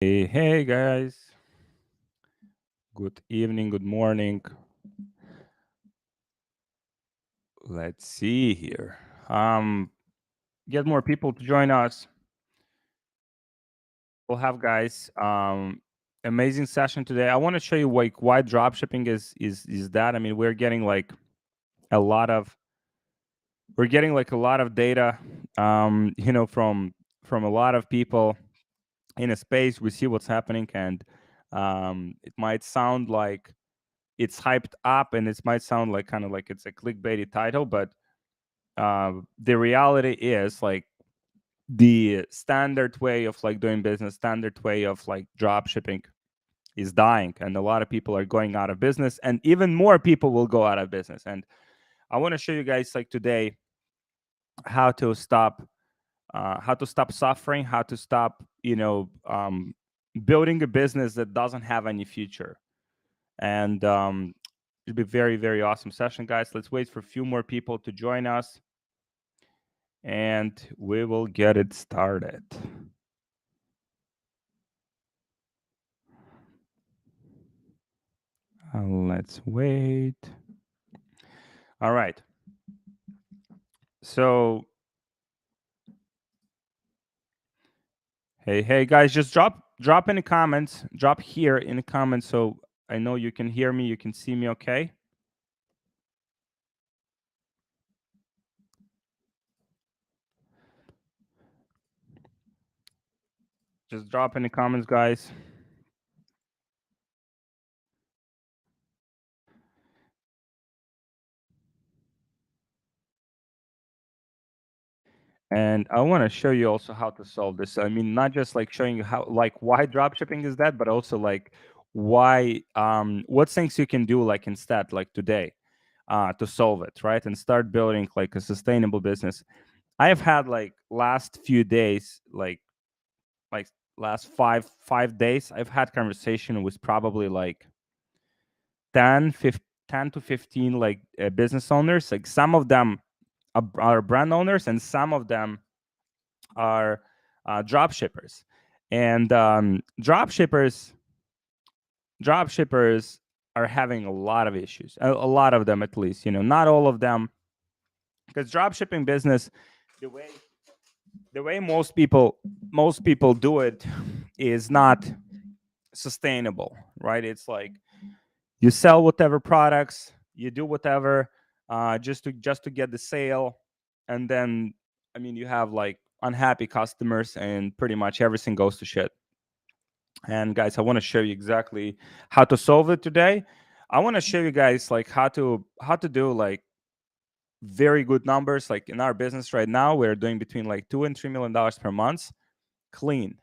Hey guys. Good evening, good morning. Let's see here. Get more people to join us. We'll have guys amazing session today. I want to show you like why dropshipping is that. I mean, a lot of we're getting like a lot of data from a lot of people in a space. We see what's happening, and it might sound like it's hyped up and it might sound like kind of like it's a clickbaity title, but the reality is like the standard way of like doing business, standard way of like drop shipping is dying, and a lot of people are going out of business, and even more people will go out of business. And I want to show you guys like today how to stop suffering, how to stop building a business that doesn't have any future. And it'll be very, very awesome session, guys. Let's wait for a few more people to join us, and we will get it started. Let's wait. All right. So, hey guys, just drop in the comments. Drop here in the comments so I know you can hear me, you can see me okay? Just drop in the comments, guys. And I want to show you also how to solve this. I mean, not just like showing you how, like, why dropshipping is that, but also like why, what things you can do like instead, like today, to solve it, right? And start building like a sustainable business. I have had like last few days, like last five days, I've had conversation with probably like 10 to 15 like business owners. Like some of them are brand owners, and some of them are drop shippers. And drop shippers are having a lot of issues, a lot of them at least, not all of them, because drop shipping business, the way most people do it is not sustainable, right? It's like you sell whatever products, you do whatever, just to get the sale, and then I mean you have like unhappy customers, and pretty much everything goes to shit. And guys, I want to show you exactly how to solve it today. I want to show you guys like how to do like very good numbers. Like in our business right now, we're doing between like $2 and $3 million per month, clean,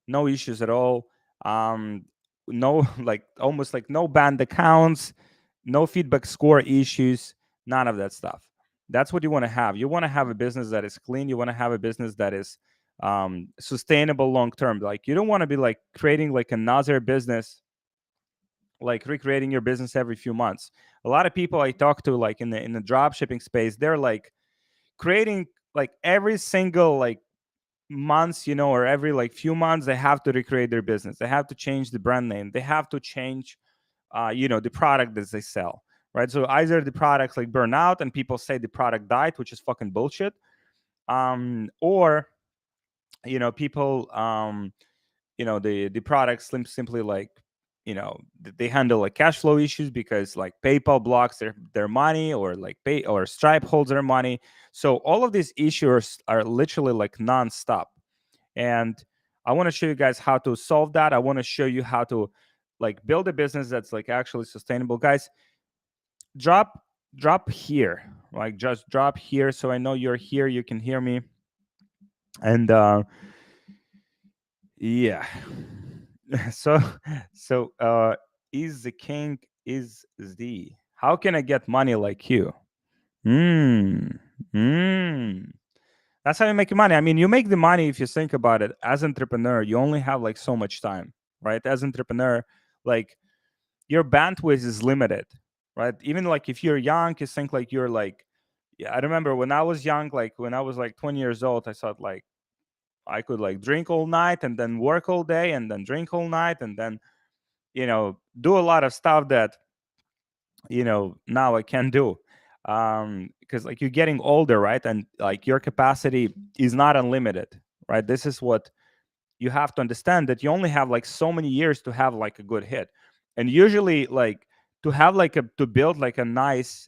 no issues at all. No like almost like no banned accounts, no feedback score issues, none of that stuff. That's what you want to have. You want to have a business that is clean. You want to have a business that is sustainable long term. Like you don't want to be like creating like another business, like recreating your business every few months. A lot of people I talk to like in the drop shipping space, they're like creating like every single like months, or every like few months, they have to recreate their business. They have to change the brand name. They have to change, the product that they sell, right? So either the products like burn out and people say the product died, which is fucking bullshit, or people, the products simply like, they handle like cash flow issues because like PayPal blocks their money, or like pay or Stripe holds their money. So all of these issues are literally like nonstop. And I want to show you guys how to solve that. I want to show you how to like build a business that's like actually sustainable. Guys, drop here, like just drop here so I know you're here, you can hear me. And yeah. so is the king is the how can I get money like you? mm, mm. That's how you make money. I mean, you make the money if you think about it. As entrepreneur, you only have like so much time, right? As entrepreneur, like your bandwidth is limited, right? Even like if you're young, you think like you're like, yeah. I remember when I was young, like when I was like 20 years old, I thought like I could like drink all night and then work all day and then drink all night and then, do a lot of stuff that, now I can do. Because like you're getting older, right? And like your capacity is not unlimited, right? This is what you have to understand, that you only have like so many years to have like a good hit. And usually like to build like a nice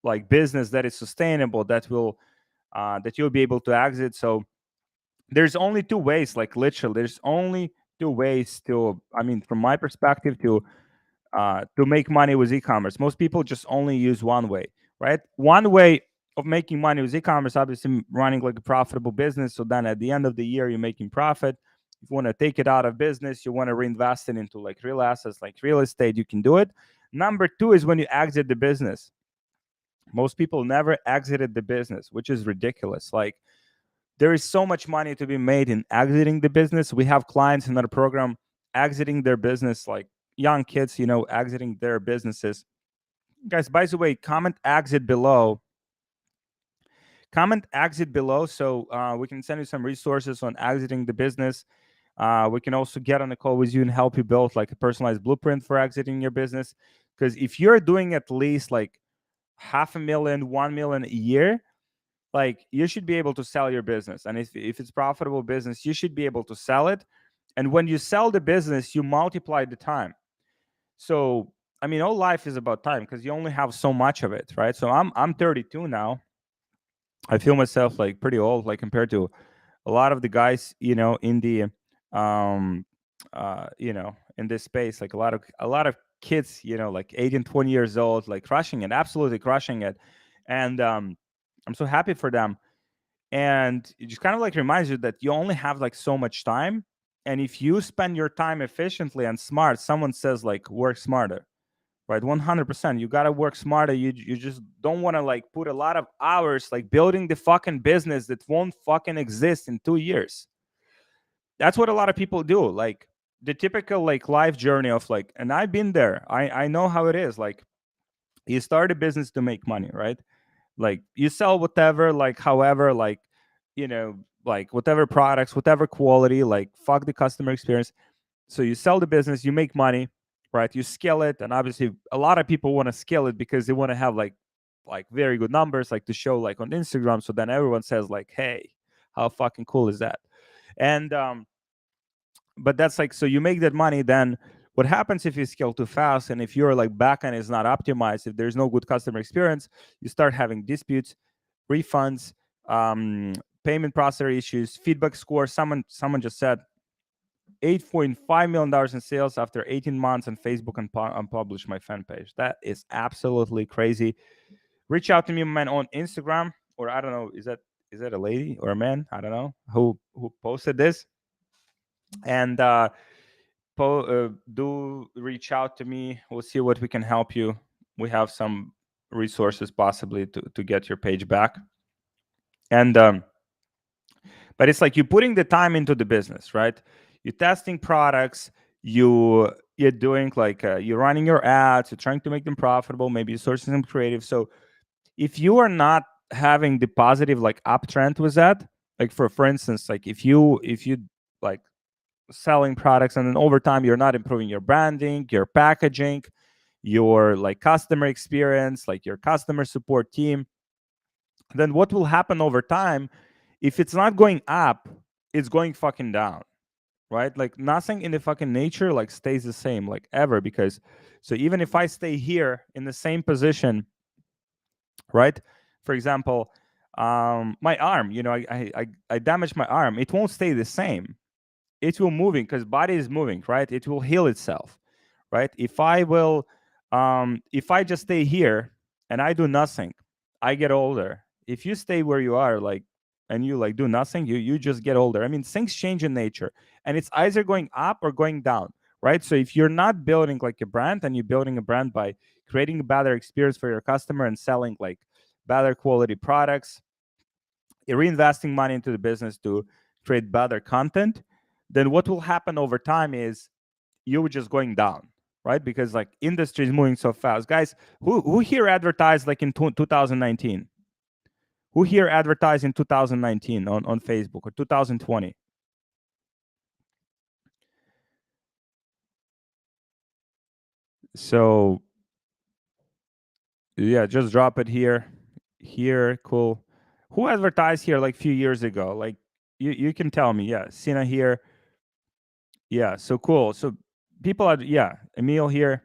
like business that is sustainable, that you'll be able to exit. So there's only two ways, like literally there's only two ways to, I mean, from my perspective, to make money with e-commerce. Most people just only use one way, right? One way of making money with e-commerce, obviously running like a profitable business. So then at the end of the year, you're making profit. If you want to take it out of business, you want to reinvest it into like real assets, like real estate, you can do it. Number two is when you exit the business. Most people never exited the business, which is ridiculous. Like there is so much money to be made in exiting the business. We have clients in our program exiting their business, like young kids, exiting their businesses. Guys, by the way, comment exit below. Comment exit below, so we can send you some resources on exiting the business. We can also get on a call with you and help you build like a personalized blueprint for exiting your business. Because if you're doing at least like 500,000, 1 million a year, like you should be able to sell your business. And if it's profitable business, you should be able to sell it. And when you sell the business, you multiply the time. So I mean, all life is about time, because you only have so much of it, right? So I'm 32 now. I feel myself like pretty old, like compared to a lot of the guys, in the um in this space. Like a lot of kids, like 18, 20 years old, like crushing it, absolutely crushing it. And I'm so happy for them. And it just kind of like reminds you that you only have like so much time. And if you spend your time efficiently and smart, someone says like work smarter, right? 100%. You got to work smarter. You just don't want to like put a lot of hours like building the fucking business that won't fucking exist in 2 years. That's what a lot of people do. Like the typical like life journey of like, and I've been there. I know how it is. Like you start a business to make money, right? Like you sell whatever, like however, like, like whatever products, whatever quality, like fuck the customer experience. So you sell the business, you make money, right? You scale it, and obviously a lot of people want to scale it because they want to have like very good numbers, like to show like on Instagram. So then everyone says like, hey, how fucking cool is that? And but that's like, so you make that money. Then what happens if you scale too fast, and if your like backend is not optimized, if there's no good customer experience, you start having disputes, refunds, um, payment processor issues, feedback score. Someone just said $8.5 million in sales after 18 months on Facebook, and unpublished my fan page. That is absolutely crazy. Reach out to me, man, on Instagram, or I don't know, is that a lady or a man? I don't know who posted this. And do reach out to me. We'll see what we can help you. We have some resources possibly to get your page back. And but it's like you're putting the time into the business, right? You're testing products, you're doing like you're running your ads, you're trying to make them profitable, maybe you're sourcing some creative. So if you are not having the positive like uptrend with that, like for instance, like if you like selling products, and then over time you're not improving your branding, your packaging, your like customer experience, like your customer support team, then what will happen over time? If it's not going up, it's going fucking down, right? Like nothing in the fucking nature like stays the same like ever. Because so even if I stay here in the same position, right? For example, my arm, I damaged my arm, it won't stay the same. It will moving, because body is moving, right? It will heal itself, right? If I just stay here and I do nothing, I get older. If you stay where you are, like, and you like do nothing, you just get older. I mean, things change in nature, and it's either going up or going down, right? So if you're not building like a brand, and you're building a brand by creating a better experience for your customer and selling like better quality products, reinvesting money into the business to create better content, then what will happen over time is you're just going down, right? Because like industry is moving so fast. Guys, who here advertised like in 2019? Who here advertised in 2019 on Facebook, or 2020? So yeah, just drop it here. Here, cool. Who advertised here like a few years ago? Like you can tell me. Yeah, Sina here. Yeah, so cool. So people are, yeah, Emil here.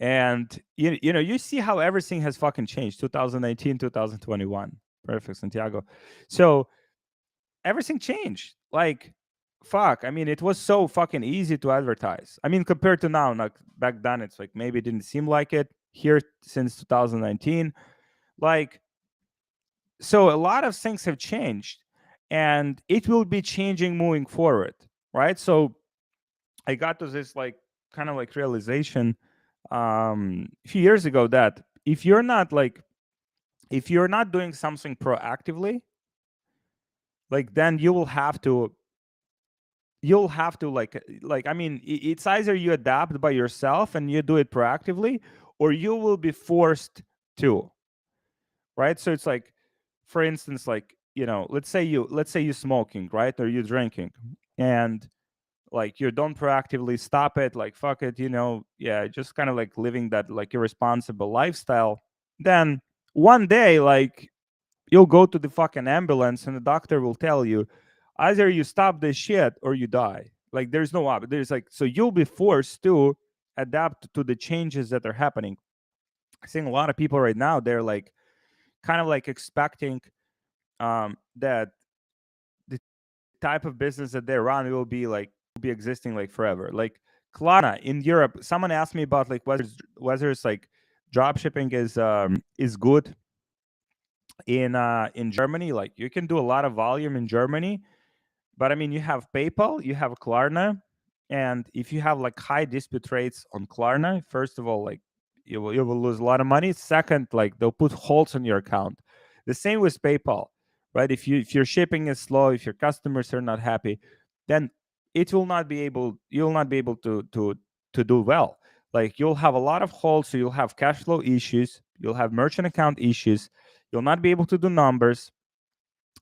And you know, you see how everything has fucking changed. 2019, 2021. Perfect, Santiago. So everything changed. Like, fuck. I mean, it was so fucking easy to advertise. I mean, compared to now, like back then, it's like maybe it didn't seem like it. Here since 2019, like, so a lot of things have changed, and it will be changing moving forward, right? So I got to this like kind of like realization a few years ago that if you're not doing something proactively, like then you'll have to like I mean it's either you adapt by yourself and you do it proactively, or you will be forced to, right? So it's like, for instance, like, you know, let's say you smoking, right, or you drinking, and like you don't proactively stop it, like fuck it, you know, yeah, just kind of like living that like irresponsible lifestyle, then one day like you'll go to the fucking ambulance and the doctor will tell you either you stop this shit or you die. Like there's no option. There's like, so you'll be forced to adapt to the changes that are happening. I think a lot of people right now, they're like kind of like expecting that the type of business that they run will be like be existing like forever. Like Klarna in Europe, someone asked me about like whether it's like drop shipping is good in Germany. Like you can do a lot of volume in Germany, but I mean you have PayPal, you have Klarna, and if you have like high dispute rates on Klarna, first of all, like you will lose a lot of money. Second, like they'll put holds on your account. The same with PayPal, right? If your shipping is slow, if your customers are not happy, then you'll not be able to do well. Like you'll have a lot of holds, so you'll have cash flow issues, you'll have merchant account issues, you'll not be able to do numbers.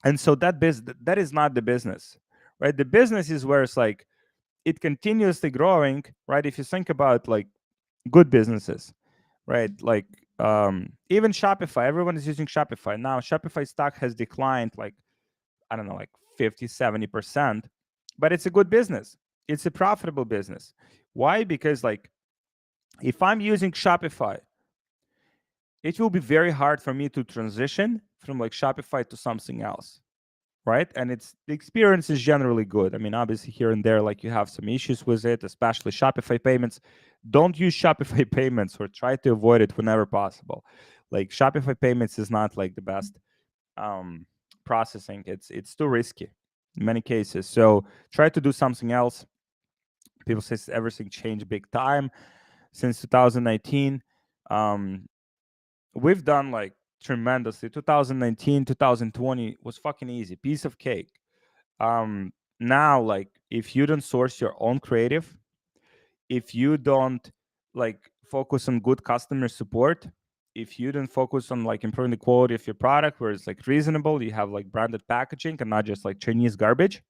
And so that is not the business, right? The business is where it's like it continuously growing, right? If you think about like good businesses, right? Like even Shopify, everyone is using Shopify now. Shopify stock has declined like, I don't know, like 50-70%, but it's a good business, it's a profitable business. Why? Because like if I'm using Shopify, it will be very hard for me to transition from like Shopify to something else, right? And it's the experience is generally good. I mean, obviously here and there, like you have some issues with it, especially Shopify payments. Don't use Shopify payments, or try to avoid it whenever possible. Like Shopify payments is not like the best processing. It's too risky in many cases. So try to do something else. People say everything changed big time since 2019. Um, we've done like tremendously. 2019, 2020 was fucking easy, piece of cake. Now like if you don't source your own creative, if you don't like focus on good customer support, if you don't focus on like improving the quality of your product where it's like reasonable, you have like branded packaging and not just like Chinese garbage,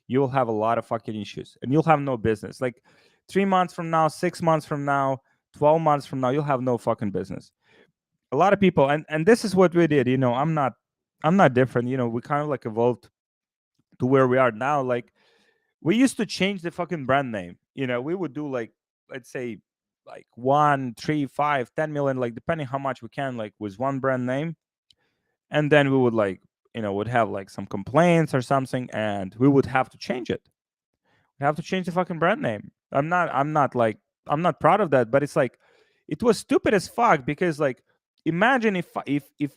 you'll have a lot of fucking issues and you'll have no business. Like 3 months from now, 6 months from now, 12 months from now, you'll have no fucking business. A lot of people, and this is what we did, you know, I'm not different, you know, we kind of like evolved to where we are now. Like we used to change the fucking brand name, you know, we would do like, let's say like 1, 3, 5, 10 million, like depending how much we can, like with one brand name. And then we would like, you know, would have like some complaints or something, and we would have to change it. We have to change the fucking brand name. I'm not proud of that, but it's like it was stupid as fuck, because like imagine if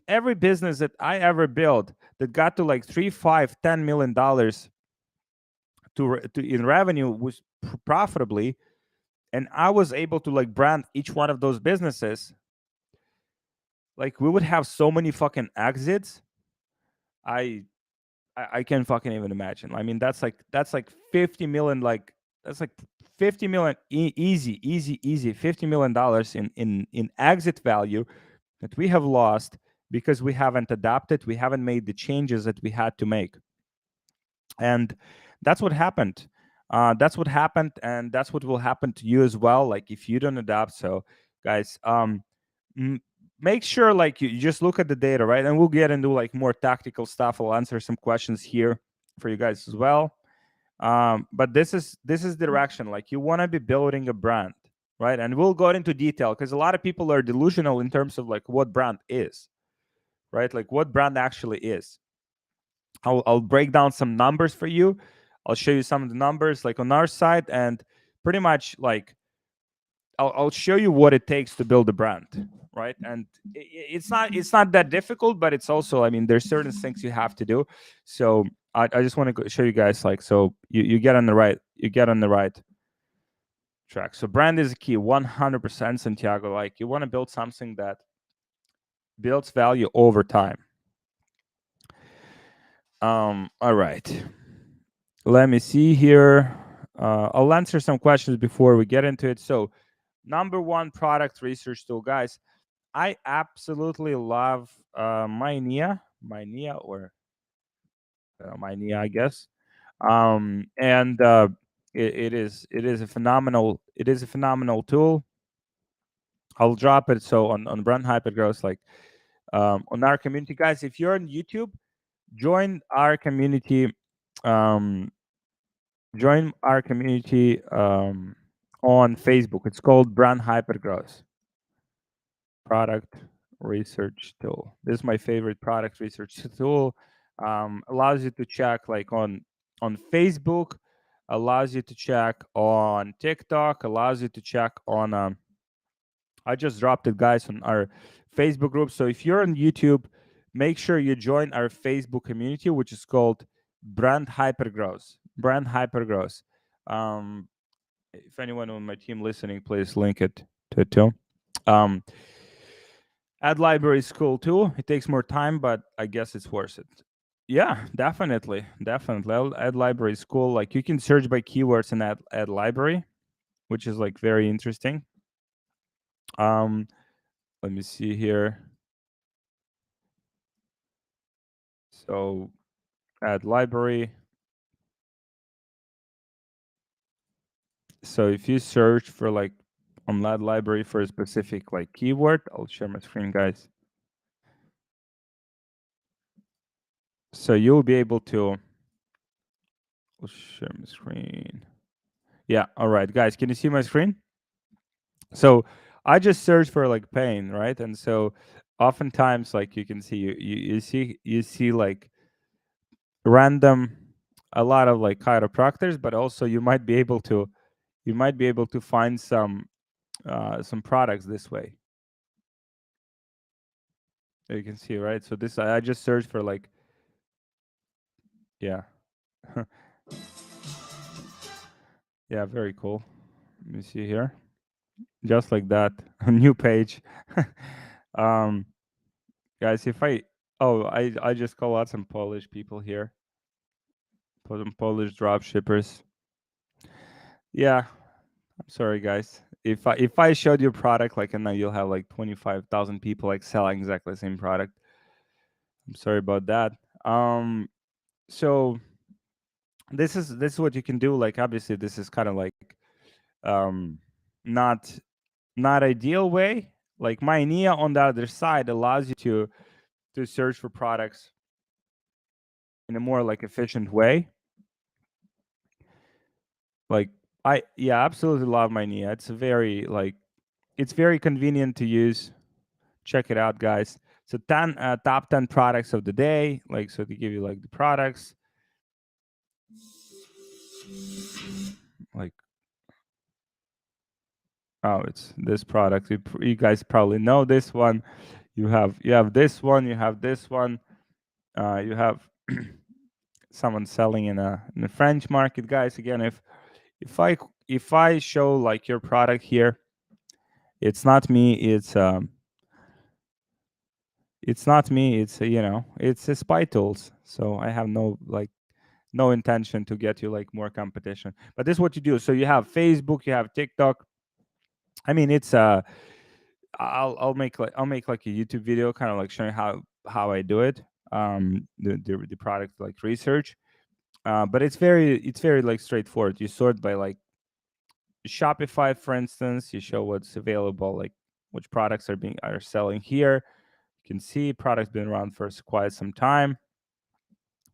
every business that I ever built that got to like 3, 5, $10 million to in revenue was profitably, and I was able to like brand each one of those businesses, like we would have so many fucking exits. I I can't fucking even imagine. I mean, that's like 50 million, like that's like 50 million easy $50 million in exit value that we have lost because we haven't adapted, we haven't made the changes that we had to make. And that's what happened. That's what happened, and that's what will happen to you as well. Like if you don't adapt. So, guys, m- make sure like you just look at the data, right? And we'll get into like more tactical stuff. I'll answer some questions here for you guys as well. But this is the direction. Like you want to be building a brand, right? And we'll go into detail because a lot of people are delusional in terms of like what brand is, right? Like what brand actually is. I'll break down some numbers for you. I'll show you some of the numbers like on our side, and pretty much like I'll show you what it takes to build a brand, right? And it's not that difficult, but it's also, I mean, there's certain things you have to do. So I just want to show you guys like, so you get on the right, track. So brand is a key, 100%, Santiago. Like you want to build something that builds value over time. All right. Let me see here. I'll answer some questions before we get into it. So, number one product research tool, guys. I absolutely love or Mynea, I guess. And it is a phenomenal tool. I'll drop it so on brand hypergrowth, like on our community, guys. If you're on YouTube, join our community. Um, join our community on Facebook. It's called Brand Hypergrowth Product Research Tool. This is my favorite product research tool. Allows you to check like on Facebook, allows you to check on TikTok, allows you to check on. I just dropped it, guys, on our Facebook group. So if you're on YouTube, make sure you join our Facebook community, which is called Brand Hypergrowth. Brand Hypergrowth. Um, if anyone on my team listening, please link it to it too. Um, ad library is cool too. It takes more time, but I guess it's worth it. Yeah, definitely. Ad library is cool. Like you can search by keywords in ad library, which is like very interesting. Um, let me see here. So ad library. So if you search for like on ad library for a specific like keyword, I'll share my screen, guys. So you'll be able to. I'll share my screen. Yeah. All right, guys. Can you see my screen? So I just search for like pain, right? And so oftentimes, like you can see, you see like random, a lot of like chiropractors, but also you might be able to find some products this way. You can see, right? So this I just searched for like, yeah. Yeah, very cool. Let me see here. Just like that, a new page. um, guys, if I just call out some Polish people here, some Polish drop shippers. Yeah, I'm sorry, guys. If I showed you a product like, and now you'll have like 25,000 people like selling exactly the same product. I'm sorry about that. So this is what you can do. Like obviously, this is kind of like um, not not ideal way. Like Mynea on the other side allows you to search for products in a more like efficient way. Like I absolutely love Mynea. It's very convenient to use. Check it out, guys. So top 10 products of the day. Like so they give you like the products. Like, oh, it's this product. You guys probably know this one. You have this one. You have this one. You have someone selling in the French market, guys. Again, if I if I show like your product here, it's not me. It's not me. It's a spy tools. So I have no intention to get you like more competition. But this is what you do. So you have Facebook, you have TikTok. I mean, it's I'll make like a YouTube video, kind of like showing how I do it. The product like research. But it's very like straightforward. You sort by like Shopify, for instance. You show what's available, like which products are selling here. You can see products been around for quite some time.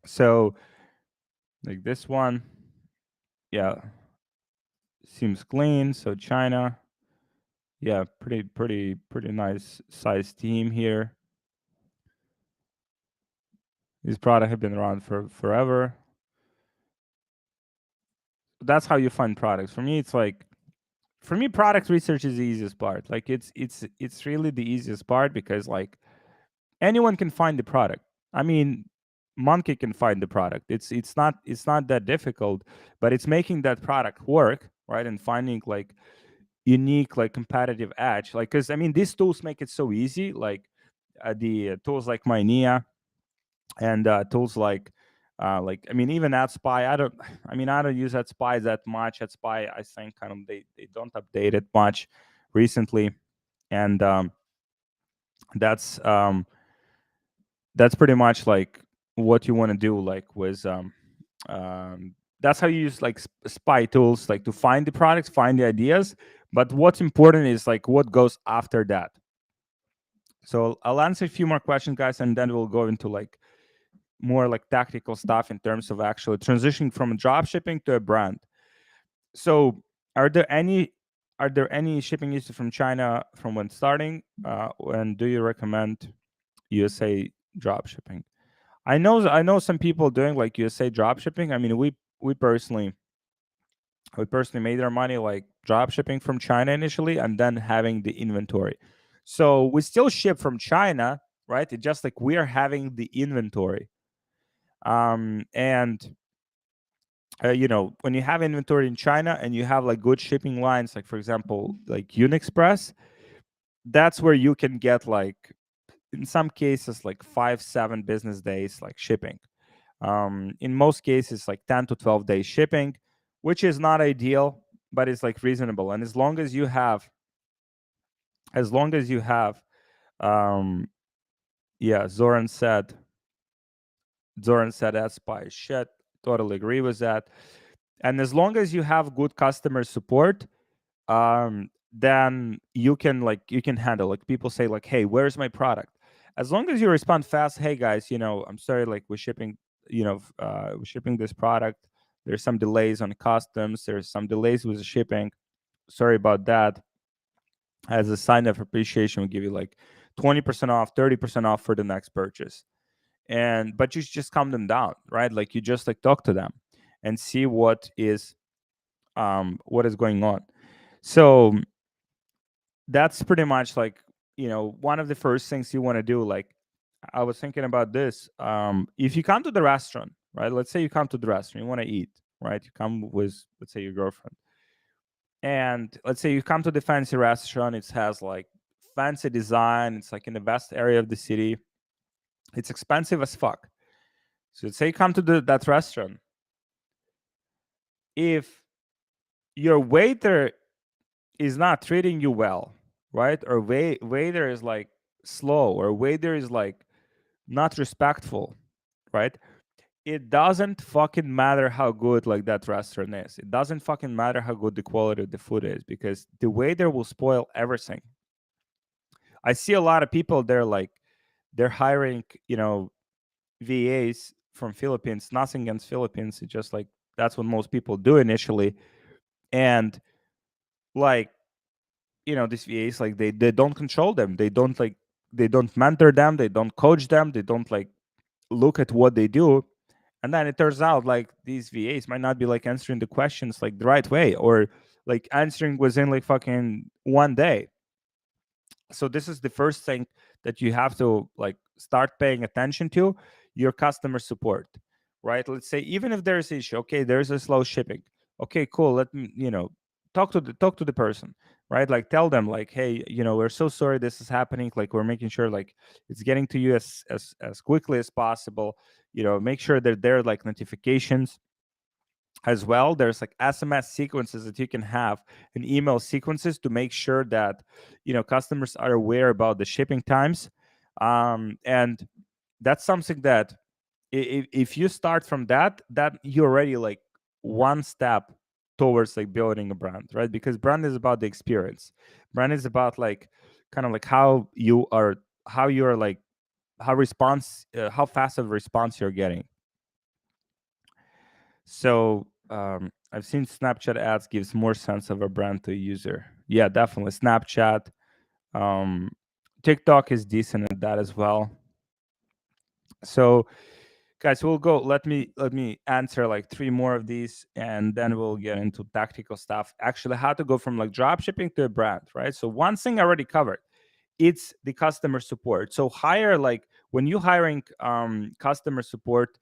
So like this one, yeah, seems clean. So China, yeah, pretty nice size team here. These products have been around for forever. That's how you find products. For me, it's like, for me, product research is the easiest part. Like it's really the easiest part, because like anyone can find the product. I mean, monkey can find the product. It's not that difficult, but it's making that product work, right? And finding like unique, like competitive edge. Like, because I mean, these tools make it so easy. Like the tools like Mynea, and tools like I mean, even AdSpy. I don't use AdSpy that much. AdSpy, I think, kind of they don't update it much recently, and that's that's pretty much like what you want to do, like with that's how you use like spy tools, like to find the products, find the ideas. But what's important is like what goes after that. So I'll answer a few more questions, guys, and then we'll go into like more like tactical stuff in terms of actually transitioning from drop shipping to a brand. So are there any shipping issues from China from when starting? And do you recommend USA drop shipping? I know some people doing like USA drop shipping. I mean, we personally made our money like drop shipping from China initially, and then having the inventory. So we still ship from China, right? It's just like we are having the inventory. And when you have inventory in China and you have like good shipping lines, like for example, like Unexpress, that's where you can get like in some cases like 5-7 business days like shipping. In most cases like 10 to 12 days shipping, which is not ideal, but it's like reasonable. And as long as you have um yeah, Zoran said that spy shit. Totally agree with that. And as long as you have good customer support, then you can handle, like, people say like, hey, where's my product? As long as you respond fast, hey guys, I'm sorry, like we're shipping this product. There's some delays on customs, there's some delays with the shipping. Sorry about that. As a sign of appreciation, we give you like 20% off, 30% off for the next purchase. And but you just calm them down, right? Like you just like talk to them and see what is going on. So that's pretty much like, one of the first things you want to do. Like, I was thinking about this. If you come to the restaurant, right? Let's say you come to the restaurant, you want to eat, right? You come with, let's say, your girlfriend, and let's say you come to the fancy restaurant. It has like fancy design. It's like in the best area of the city. It's expensive as fuck. So let's say you come to that restaurant. If your waiter is not treating you well, right? Or waiter is like slow, or waiter is like not respectful, right? It doesn't fucking matter how good like that restaurant is. It doesn't fucking matter how good the quality of the food is, because the waiter will spoil everything. I see a lot of people, they're hiring, VAs from Philippines. Nothing against Philippines. It's just like that's what most people do initially. And like, these VAs, like they don't control them. They don't mentor them, they don't coach them, they don't like look at what they do. And then it turns out like these VAs might not be like answering the questions like the right way, or like answering within like fucking one day. So this is the first thing that you have to like start paying attention to: your customer support, right? Let's say even if there's issue, okay, there's a slow shipping. Okay, cool. Let me, talk to the person, right? Like tell them like, hey, we're so sorry this is happening. Like we're making sure like it's getting to you as quickly as possible. Make sure that there are like notifications as well. There's like SMS sequences that you can have, and email sequences, to make sure that customers are aware about the shipping times. And that's something that if you start from that you're already like one step towards like building a brand, right? Because brand is about the experience. Brand is about like kind of like how you're like how fast of a response you're getting. So I've seen Snapchat ads gives more sense of a brand to a user. Yeah, definitely Snapchat. um TikTok is decent at that as well. So guys, we'll go, let me answer like three more of these, and then we'll get into tactical stuff, actually how to go from like drop shipping to a brand, right? So one thing I already covered, it's the customer support. So hire like when you hiring customer support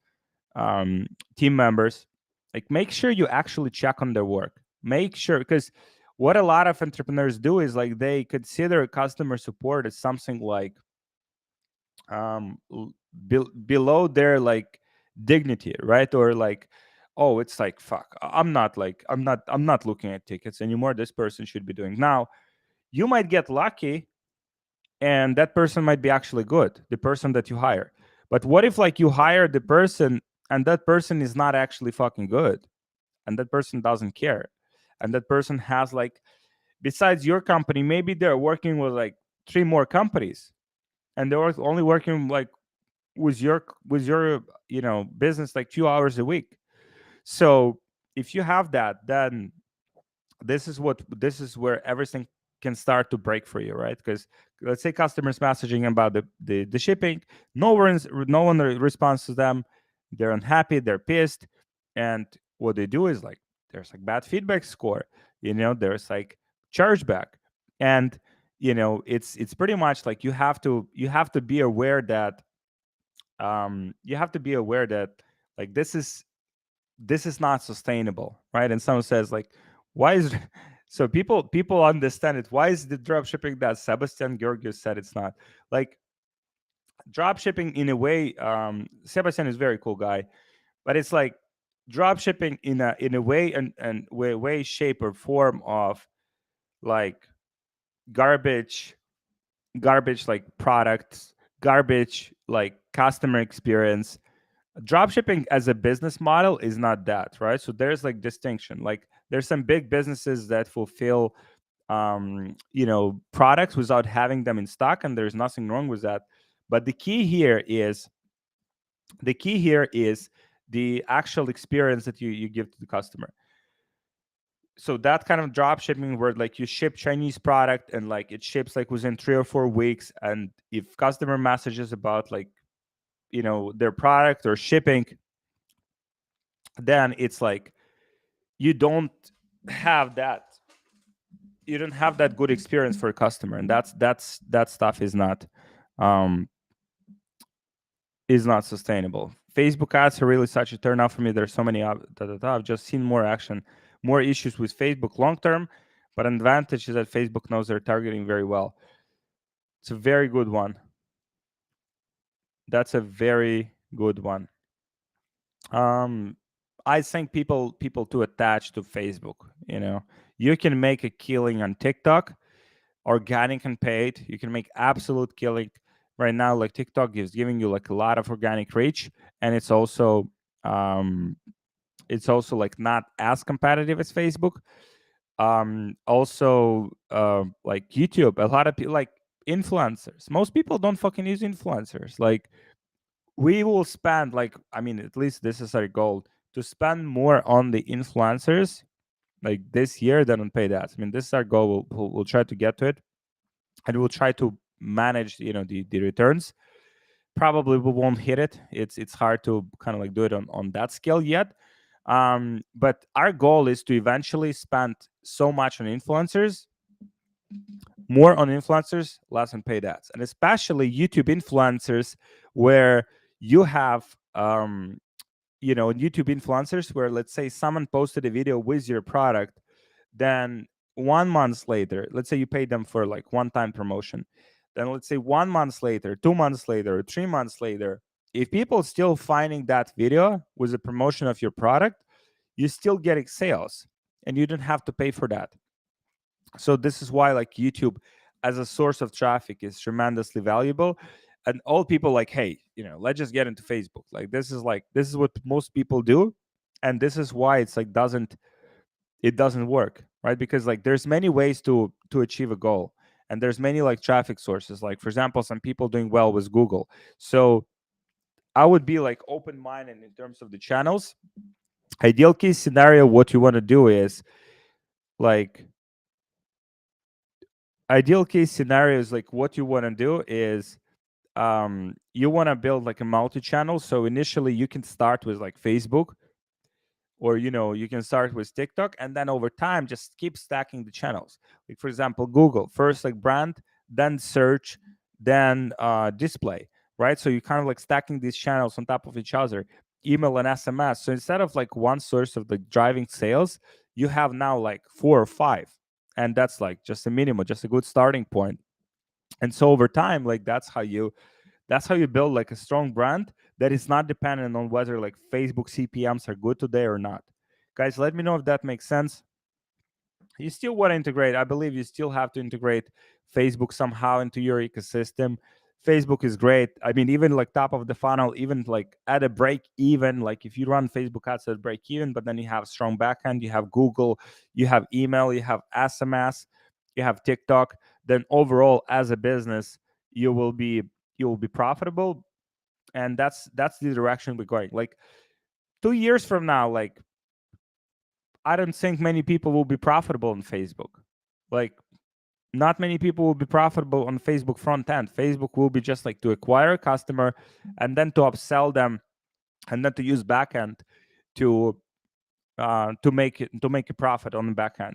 um team members, like make sure you actually check on their work. Make sure, because what a lot of entrepreneurs do is like they consider customer support as something like below their like dignity, right? Or like, oh, it's like, fuck, I'm not looking at tickets anymore, this person should be doing. Now you might get lucky, and that person might be actually good, the person that you hire. But what if like you hire the person and that person is not actually fucking good, and that person doesn't care, and that person has like, besides your company, maybe they're working with like three more companies, and they're only working like with your business like 2 hours a week. So if you have that, then this is where everything can start to break for you, right? Because let's say customers messaging about the shipping, no one responds to them, they're unhappy, they're pissed, and what they do is like there's like bad feedback score, there's like chargeback, and it's pretty much like you have to be aware that like this is not sustainable, right? And someone says like, why is so people understand it, why is the drop shipping that Sebastian Georgiou said it's not like drop shipping in a way. Sebastian is a very cool guy, but it's like drop shipping in a way, and way, shape or form of like garbage garbage like products, garbage like customer experience. Dropshipping as a business model is not that, right? So there's like distinction. Like there's some big businesses that fulfill products without having them in stock, and there's nothing wrong with that. But the key here is the actual experience that you give to the customer. So that kind of drop shipping where like you ship Chinese product and like it ships like within 3 or 4 weeks, and if customer messages about like their product or shipping, then it's like you don't have that good experience for a customer, and that stuff um is not sustainable. Facebook ads are really such a turnout for me. There's so many I've just seen more action, more issues with Facebook long term, but an advantage is that Facebook knows they're targeting very well. It's a very good one. That's a very good one. I think people too attached to Facebook. You can make a killing on TikTok, organic and paid. You can make absolute killing right now. Like TikTok is giving you like a lot of organic reach, and um, it's also like not as competitive as Facebook. Also, like YouTube, a lot of people like influencers. Most people don't fucking use influencers. Like we will spend like, I mean, at least this is our goal, to spend more on the influencers like this year than on paid ads. I mean, this is our goal. We'll try to get to it, and we'll try to manage the returns. Probably we won't hit it. It's hard to kind of like do it on that scale yet. But our goal is to eventually spend so much on influencers, more on influencers, less on paid ads, and especially YouTube influencers, where you have YouTube influencers where, let's say, someone posted a video with your product, then 1 month later, let's say you paid them for like one-time promotion, then let's say 1 month later, 2 months later, 3 months later, if people still finding that video with a promotion of your product, you still getting sales, and you don't have to pay for that. So this is why like YouTube as a source of traffic is tremendously valuable. and all people like, hey, let's just get into Facebook. Like this is what most people do, and this is why it's like doesn't work, right? Because like there's many ways to achieve a goal, and there's many like traffic sources. Like for example, some people doing well with Google. So I would be like open minded in terms of the channels. Ideal case scenario, what you want to do is like ideal case scenario is like what you want to do is you want to build like a multi-channel. So initially you can start with like Facebook, or you can start with TikTok, and then over time just keep stacking the channels. Like for example, Google first, like brand, then search, then display, right? So you kind of like stacking these channels on top of each other. Email and SMS. So instead of like one source of the driving sales, you have now like four or five, and that's like just a minimum, just a good starting point. And so over time, like that's how you build like a strong brand that is not dependent on whether like Facebook CPMs are good today or not. Guys, let me know if that makes sense. You still want to integrate. I believe you still have to integrate Facebook somehow into your ecosystem. Facebook is great. I mean, even like top of the funnel, even like at a break even, like if you run Facebook ads at break even, but then you have strong backend, you have Google, you have email, you have SMS, you have TikTok, then overall as a business, you will be profitable. And that's the direction we're going. Like 2 years from now, like I don't think many people will be profitable on Facebook. Like not many people will be profitable on Facebook front end. Facebook will be just like to acquire a customer and then to upsell them, and then to use backend to make a profit on the back end.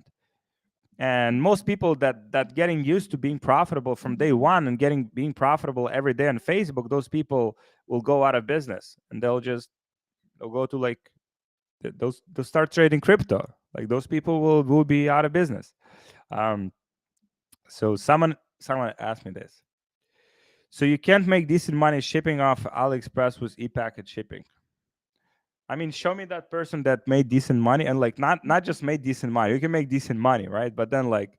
And most people that getting used to being profitable from day one and being profitable every day on Facebook, those people will go out of business, and they'll go to like they'll start trading crypto. Like those people will be out of business. Um, so someone asked me this. So you can't make decent money shipping off AliExpress with e-packet shipping. I mean, show me that person that made decent money, and like not just made decent money. You can make decent money, right? But then like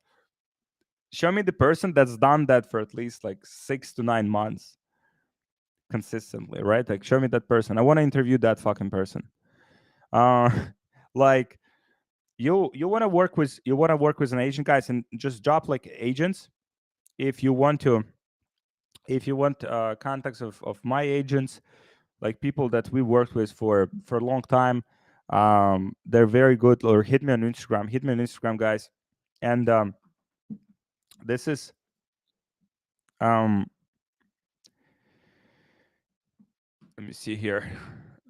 show me the person that's done that for at least like 6 to 9 months consistently, right? Like show me that person. I want to interview that fucking person. Uh like you want to work with an agent, guys, and just drop like agents if you want to. If you want contacts of my agents, like people that we worked with for a long time, they're very good. Or hit me on Instagram, guys. And this is um let me see here.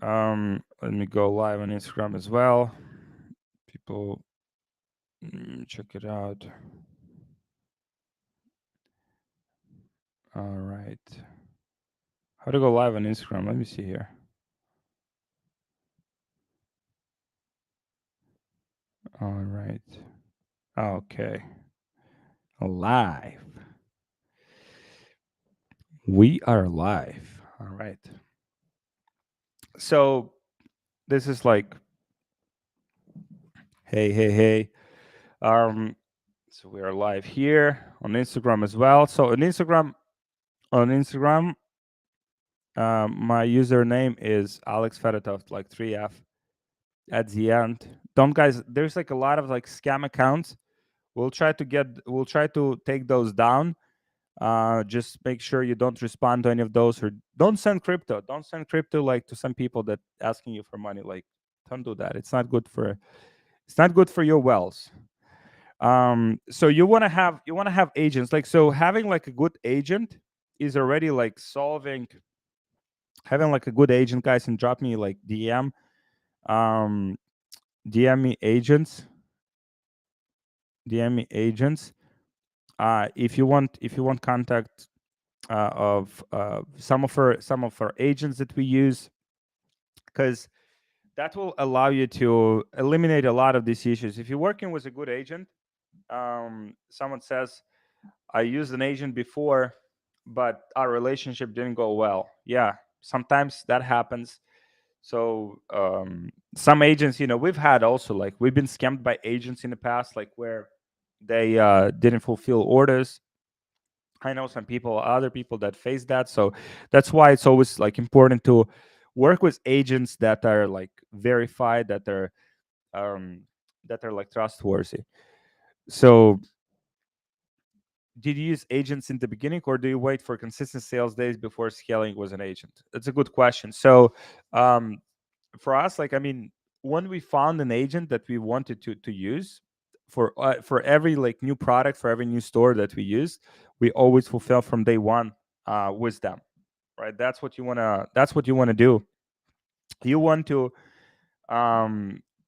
Let me go live on Instagram as well. People, check it out. All right. How to go live on Instagram? Let me see here. All right. Okay. Live. We are live. All right. So this is like, hey. So we are live here on Instagram as well. So on Instagram, my username is Alex Fedotov, like 3F at the end. Don't, guys, there's like a lot of like scam accounts. We'll try to take those down. Just make sure you don't respond to any of those, or don't send crypto. Don't send crypto like to some people that asking you for money. Like don't do that. It's not good for your wealth. So you want to have agents. Like, so having like a good agent is already like solving. Having like a good agent, guys, and drop me like um DM me agents. DM me agents. If you want contact of some of our agents that we use, because that will allow you to eliminate a lot of these issues. If you're working with a good agent, someone says, I used an agent before, but our relationship didn't go well. Yeah, sometimes that happens. So some agents, we've had also, like, we've been scammed by agents in the past, like where they didn't fulfill orders. I know some people, other people that face that. So that's why it's always like important to work with agents that are like verified, um that are like trustworthy. So did you use agents in the beginning, or do you wait for consistent sales days before scaling with an agent? That's a good question. So um for us, like, I mean, when we found an agent that we wanted to use for every like new product, for every new store that we use, we always fulfill from day one with them, right? That's what you want to do. You want to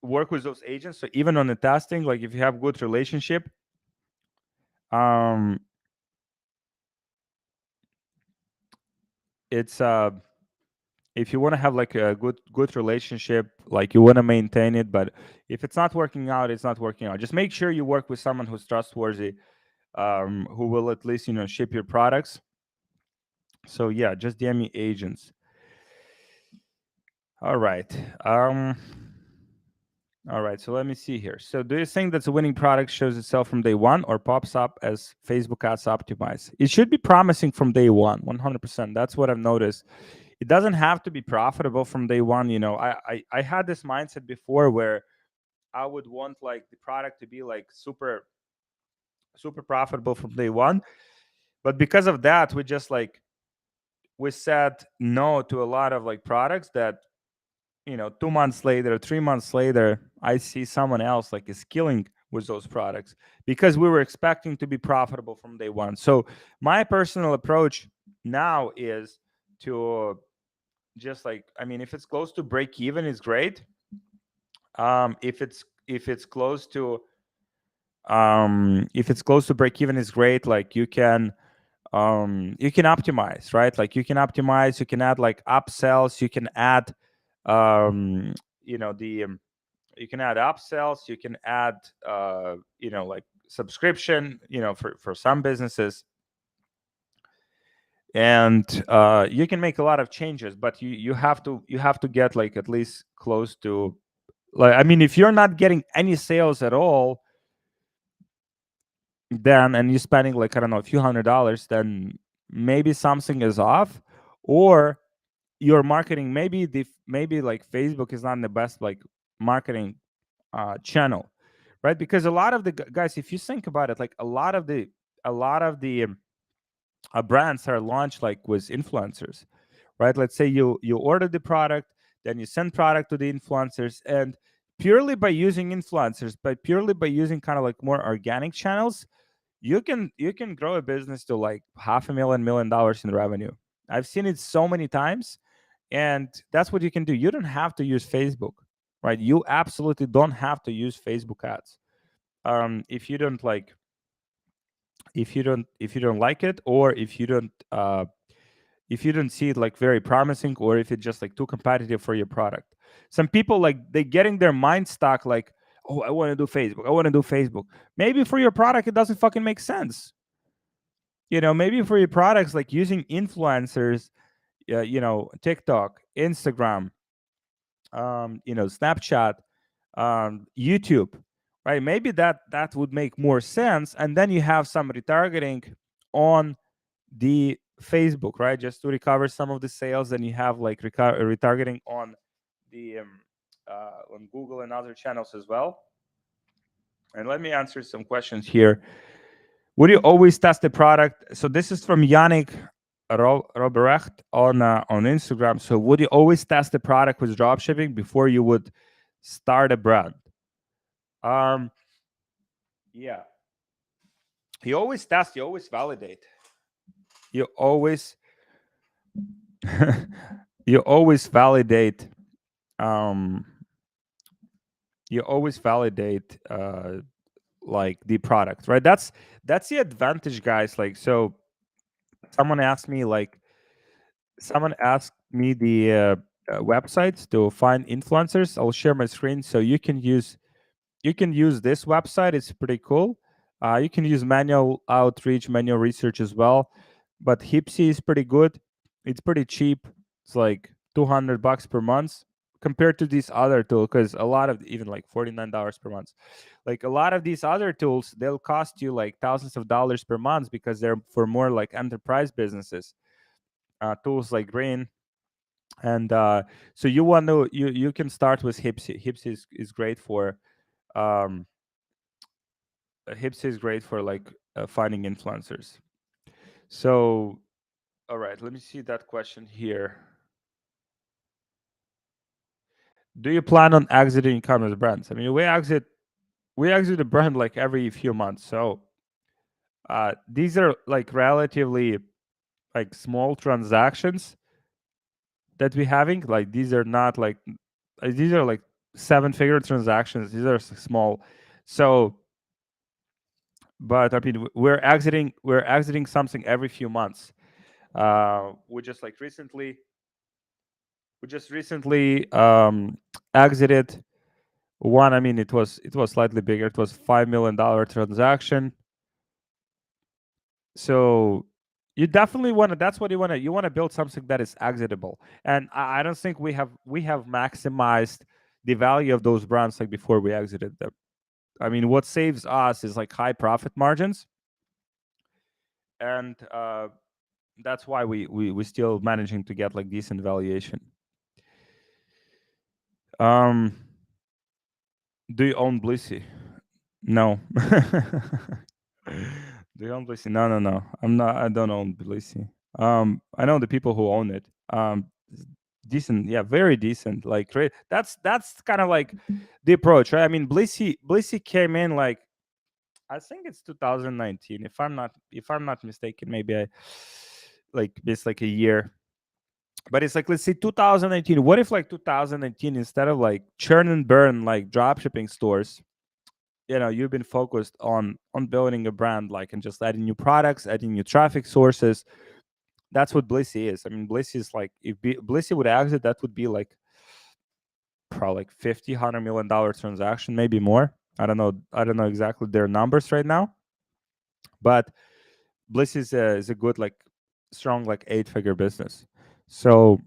work with those agents. So even on the testing, like if you have good relationship, um it's if you want to have like a good relationship, like you want to maintain it, but if it's not working out, it's not working out. Just make sure you work with someone who's trustworthy, who will at least ship your products. So yeah, just DM me agents. All right. um all right, so let me see here. So do you think that the winning product shows itself from day one or pops up as Facebook ads optimize? It should be promising from day one, 100%. That's what I've noticed. It doesn't have to be profitable from day one. I had this mindset before where I would want like the product to be like super profitable from day one. But because of that, we said no to a lot of like products that 2 months later, 3 months later, I see someone else like is killing with those products because we were expecting to be profitable from day one. So my personal approach now is to just like, I mean, if it's close to break even is great. If it's close to if it's close to break even is great. Like you can optimize, right? Like you can optimize, you can add like upsells, you can add um the you can add upsells, you can add like subscription, for some businesses. And you can make a lot of changes, but you have to get like at least close to, like, I mean, if you're not getting any sales at all, then, and you're spending like, I don't know, a few $100s, then maybe something is off. Or your marketing, maybe like Facebook is not the best like marketing channel, right? Because a lot of the guys, if you think about it, like a lot of the brands are launched like with influencers, right? Let's say you order the product, then you send product to the influencers, and purely by using kind of like more organic channels, you can grow a business to like half a million $1 million in revenue. I've seen it so many times. And that's what you can do. You don't have to use Facebook, right? You absolutely don't have to use Facebook ads. If you don't like, if you don't like it, or if you don't see it like very promising, or if it's just like too competitive for your product. Some people, like, they getting their mind stuck like, oh, I want to do Facebook, I want to do Facebook. Maybe for your product it doesn't fucking make sense. Maybe for your products, like using influencers, TikTok, Instagram, Snapchat, YouTube, right? Maybe that would make more sense, and then you have some retargeting on the Facebook, right? Just to recover some of the sales. Then you have like retargeting on the on Google and other channels as well. And let me answer some questions here. Would you always test the product? So this is from Yannick Robrecht on Instagram. So would you always test the product with dropshipping before you would start a brand? Um, yeah. You always test. You always validate. You always you always validate. Um, you always validate like the product, right? That's the advantage, guys. Like, so someone asked me like someone asked me the websites to find influencers. I'll share my screen so you can use this website. It's pretty cool. You can use manual outreach, manual research as well. But Hipsy is pretty good. It's pretty cheap. It's like $200 per month. compared to these other tools, because a lot of even like $49 per month, like a lot of these other tools, they'll cost you like thousands of dollars per month because they're for more like enterprise businesses. Tools like Green, and so you want to you can start with Hipsy. Hipsy is great for um, Hipsy is great for like finding influencers. So all right, let me see that question here. Do you plan on exiting e-commerce brands? I mean, we exit a brand like every few months. So these are like relatively like small transactions that we having. Like these are not like these are like seven-figure transactions. These are small. So, but I mean, we're exiting something every few months. We just like recently we just recently exited one. I mean, it was slightly bigger. It was $5 million transaction. So you definitely want to. That's what you want to. You want to build something that is exitable. And I don't think we have maximized the value of those brands like before we exited them. I mean, what saves us is like high profit margins, and that's why we still managing to get like decent valuation. Um, do you own Blissy? No. Do you own Blissy? No, no, no. I'm not. I don't own Blissy. I know the people who own it. Decent, yeah, very decent. Like, great. That's kind of like the approach, right? I mean, Blissy came in like I think it's 2019, if I'm not mistaken. Maybe I like it's like a year, but it's like let's say 2019. What if like 2019 instead of like churn and burn like drop shipping stores, you've been focused on building a brand like and just adding new products, adding new traffic sources. That's what Blissy is. I mean, Blissy is like if Blissy would exit, that would be like probably like 50 $100 million transaction, maybe more. I don't know exactly their numbers right now, but Bliss is a good like strong like 8-figure business. So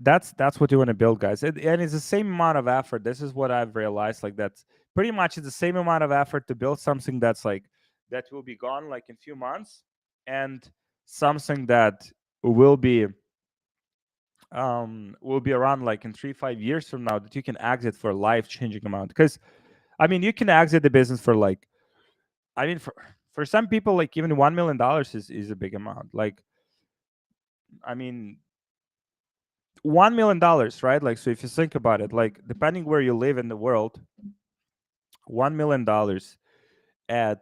that's what you want to build, guys. And it's the same amount of effort. This is what I've realized. Like that's pretty much it's the same amount of effort to build something that's like that will be gone like in few months, and something that will be will be around like in 3-5 years from now that you can exit for a life changing amount. Because I mean, you can exit the business for like I mean for some people like even $1 million is a big amount. Like I mean $1 million, right? Like, so if you think about it, like depending where you live in the world, $1 million at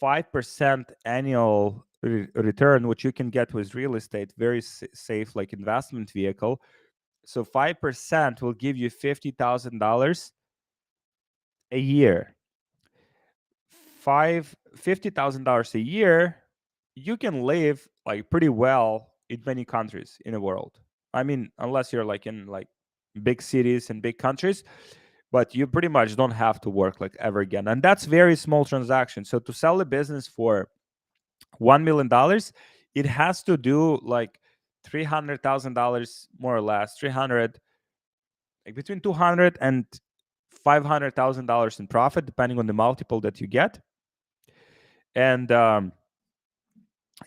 5% annual return, which you can get with real estate, very safe, like investment vehicle. So 5% will give you $50,000 a year. $50,000 a year, you can live like pretty well in many countries in the world. I mean, unless you're like in like big cities and big countries, but you pretty much don't have to work like ever again. And that's very small transaction. So to sell a business for $1 million, it has to do like $300,000 more or less, 300, like between 200 and $500,000 in profit, depending on the multiple that you get. And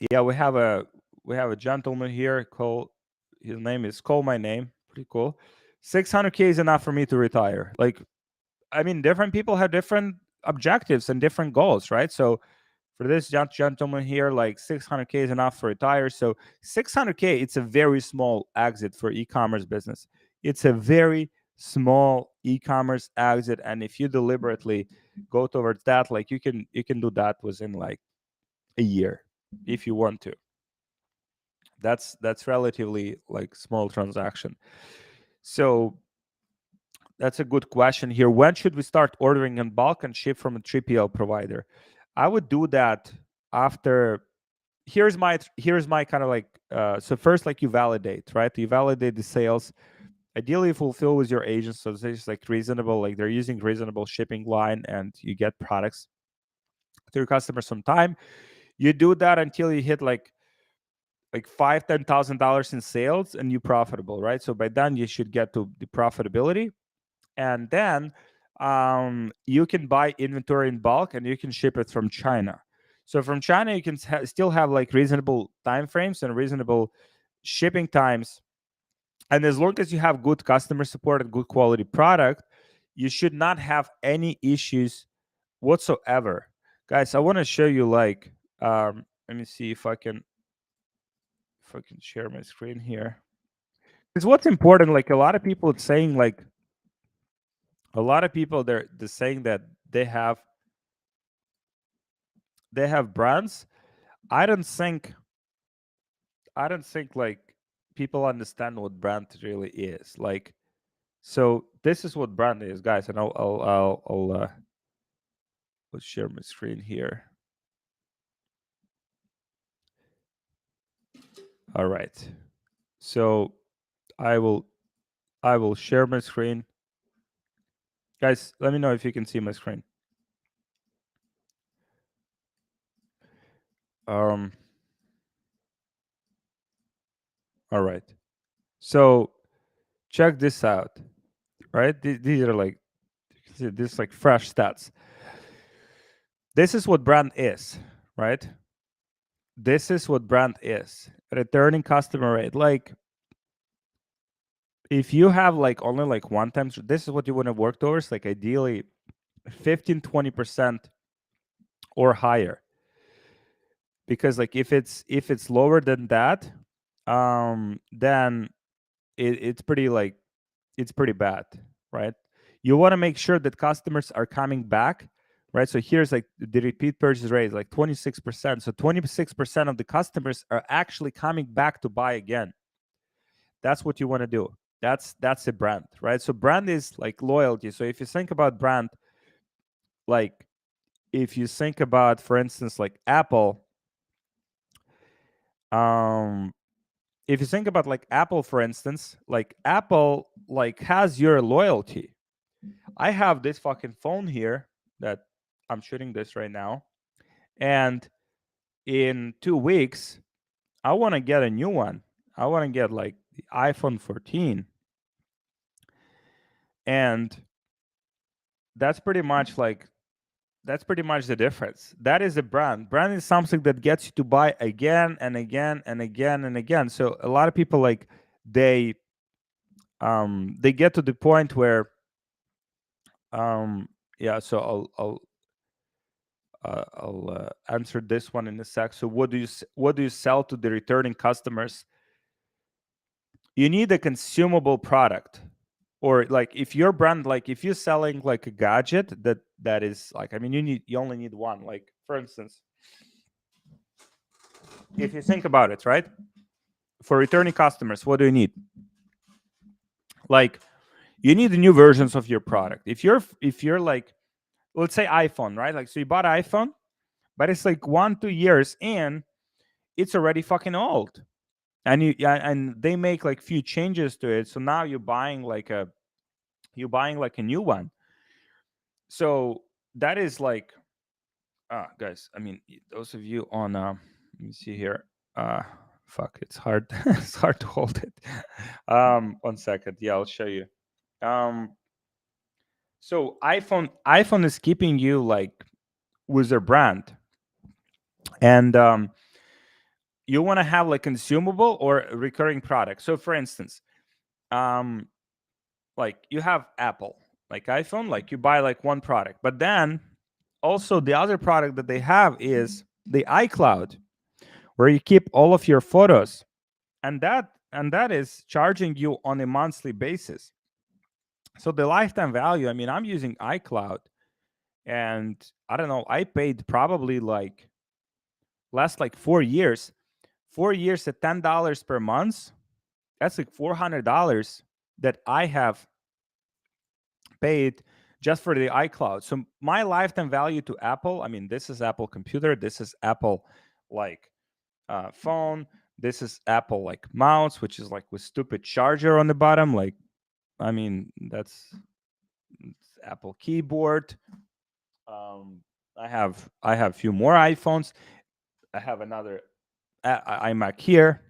yeah, we have a gentleman here called his name is Call My Name. Pretty cool. 600K is enough for me to retire. Like, I mean, different people have different objectives and different goals, right? So for this gentleman here, like 600K is enough for retire. So 600K, it's a very small exit for e-commerce business. It's a very small e-commerce exit, and if you deliberately go towards that, like you can do that within like a year if you want to. That's relatively like small transaction. So that's a good question here. When should we start ordering in bulk and ship from a 3PL provider? I would do that after. Here's my kind of like so first, like, you validate, right? You validate the sales, ideally fulfill with your agents, so it's like reasonable, like they're using reasonable shipping line, and you get products to your customers some time. You do that until you hit like like $5,000-$10,000 in sales and you're profitable, right? So by then you should get to the profitability, and then you can buy inventory in bulk and you can ship it from China. So from China you can still have like reasonable time frames and reasonable shipping times, and as long as you have good customer support and good quality product, you should not have any issues whatsoever. Guys, I want to show you like let me see if I can share my screen here. Because what's important, like a lot of people saying like a lot of people they're saying that they have they have brands. I don't think I don't think like people understand what brand really is. Like, so this is what brand is, guys, and let's share my screen here. All right. So I will I will share my screen. Guys, let me know if you can see my screen. Um all right. So check this out, right? These are like this like fresh stats. This is what brand is, right? This is what brand is. Returning customer rate. Like if you have like only like one time, this is what you want to work towards, like ideally 15-20% or higher. Because like if it's lower than that, then it's pretty like it's pretty bad, right? You want to make sure that customers are coming back, right? So here's like the repeat purchase rate is like 26%. So 26% of the customers are actually coming back to buy again. That's what you want to do. That's a brand, right? So brand is like loyalty. So if you think about brand, like if you think about, for instance, like Apple, um if you think about like Apple, for instance, like Apple like has your loyalty. I have this fucking phone here that I'm shooting this right now, and in 2 weeks I want to get a new one. I want to get like the iPhone 14, and that's pretty much like that's pretty much the difference. That is a brand. Brand is something that gets you to buy again and again and again and again. So a lot of people like they they get to the point where yeah. So I'll answer this one in a sec. So what do you sell to the returning customers? You need a consumable product, or like if your brand, like if you're selling like a gadget that is like, I mean, you only need one. Like for instance, if you think about it, right? For returning customers, what do you need? Like you need the new versions of your product. If you're like, let's say iPhone, right? Like so you bought an iPhone, but it's like 1-2 years in, it's already fucking old, and you yeah, and they make like few changes to it. So now you're buying like a new one. So that is like, guys, I mean, those of you on let me see here. uh Fuck, it's hard. It's hard to hold it. 1 second. Yeah, I'll show you. So iPhone is keeping you like with their brand, and you want to have like consumable or recurring product. So for instance, um like you have Apple, like iPhone, like you buy like one product, but then also the other product that they have is the iCloud, where you keep all of your photos, and that is charging you on a monthly basis. So the lifetime value, I mean, I'm using iCloud, and I don't know, I paid probably like last like 4 years, 4 years at $10 per month. That's like $400 that I have paid just for the iCloud. So my lifetime value to Apple, I mean, this is Apple computer, this is Apple like phone, this is Apple like mouse, which is like with stupid charger on the bottom. Like, I mean, that's Apple keyboard. Um, I have a few more iPhones. I have another. iMac here,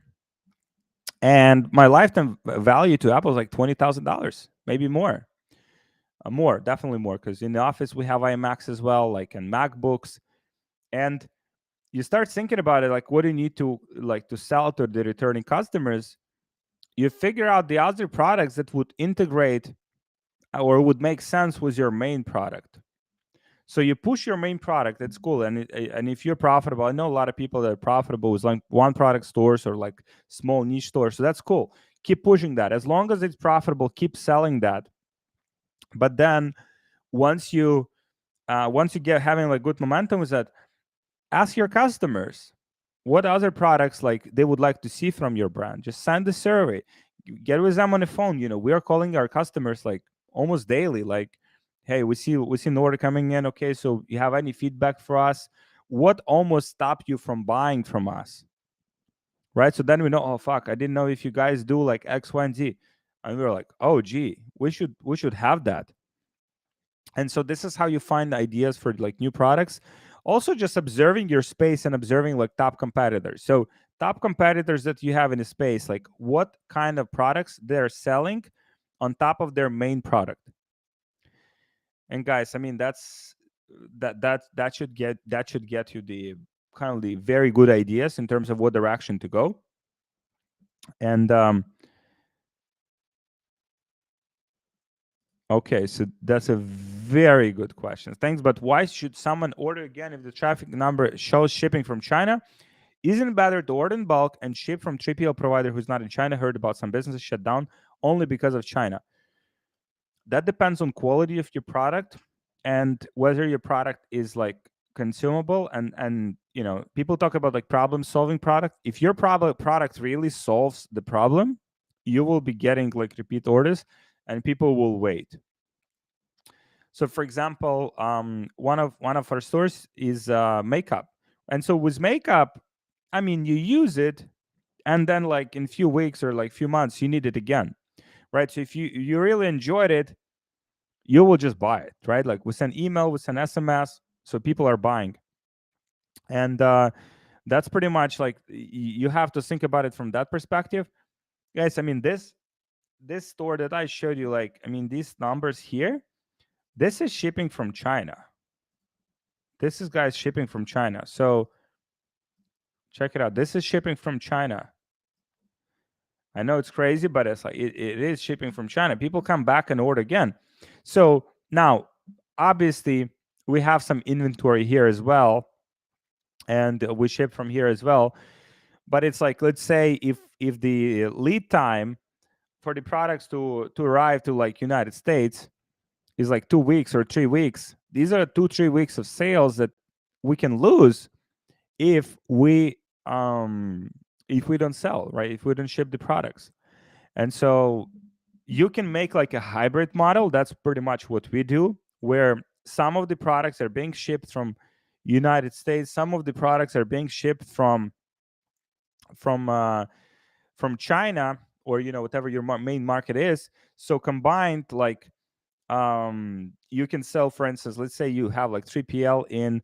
and my lifetime value to Apple is like $20,000, maybe more. More, definitely more, because in the office we have iMacs as well, like and MacBooks, and you start thinking about it, like what do you need to like to sell to the returning customers. You figure out the other products that would integrate or would make sense with your main product. So you push your main product. That's cool. And if you're profitable, I know a lot of people that are profitable with like one product stores or like small niche stores. So that's cool. Keep pushing that. As long as it's profitable, keep selling that. But then once you get having like good momentum with that, ask your customers what other products like they would like to see from your brand. Just send a survey, get with them on the phone. We are calling our customers like almost daily, like, hey, we see an order coming in. Okay, so you have any feedback for us? What almost stopped you from buying from us? Right, so then we know, oh fuck, I didn't know if you guys do like X, Y, and Z. And we were like, oh gee, we should have that. And so this is how you find ideas for like new products. Also just observing your space and observing like top competitors. So top competitors that you have in the space, like what kind of products they're selling on top of their main product. And guys, I mean, that should get you the kind of the very good ideas in terms of what direction to go. And okay, so that's a very good question. Thanks. But why should someone order again if the traffic number shows shipping from China? Isn't it better to order in bulk and ship from 3PL provider who's not in China? Heard about some businesses shut down only because of China. That depends on quality of your product and whether your product is like consumable. And people talk about like problem solving product. If your product really solves the problem, you will be getting like repeat orders and people will wait. So, for example, one of our stores is makeup, and so with makeup, I mean, you use it, and then like in few weeks or like few months, you need it again, right? So if you really enjoyed it, you will just buy it, right? Like we send email, we send SMS, so people are buying, and that's pretty much like you have to think about it from that perspective, guys. I mean, this store that I showed you, like, I mean, these numbers here, this is shipping from China. This is guys shipping from China. So check it out. This is shipping from China. I know it's crazy, but it's like it is shipping from China. People come back and order again. So now, obviously, we have some inventory here as well, and we ship from here as well. But it's like, let's say if the lead time for the products to arrive to like United States is like 2 weeks or 3 weeks, these are 2-3 weeks of sales that we can lose if we don't sell, right? If we don't ship the products. And so you can make like a hybrid model. That's pretty much what we do, where some of the products are being shipped from United States, some of the products are being shipped from uh, from China, or whatever your main market is. So combined, like, you can sell, for instance, let's say you have like 3PL in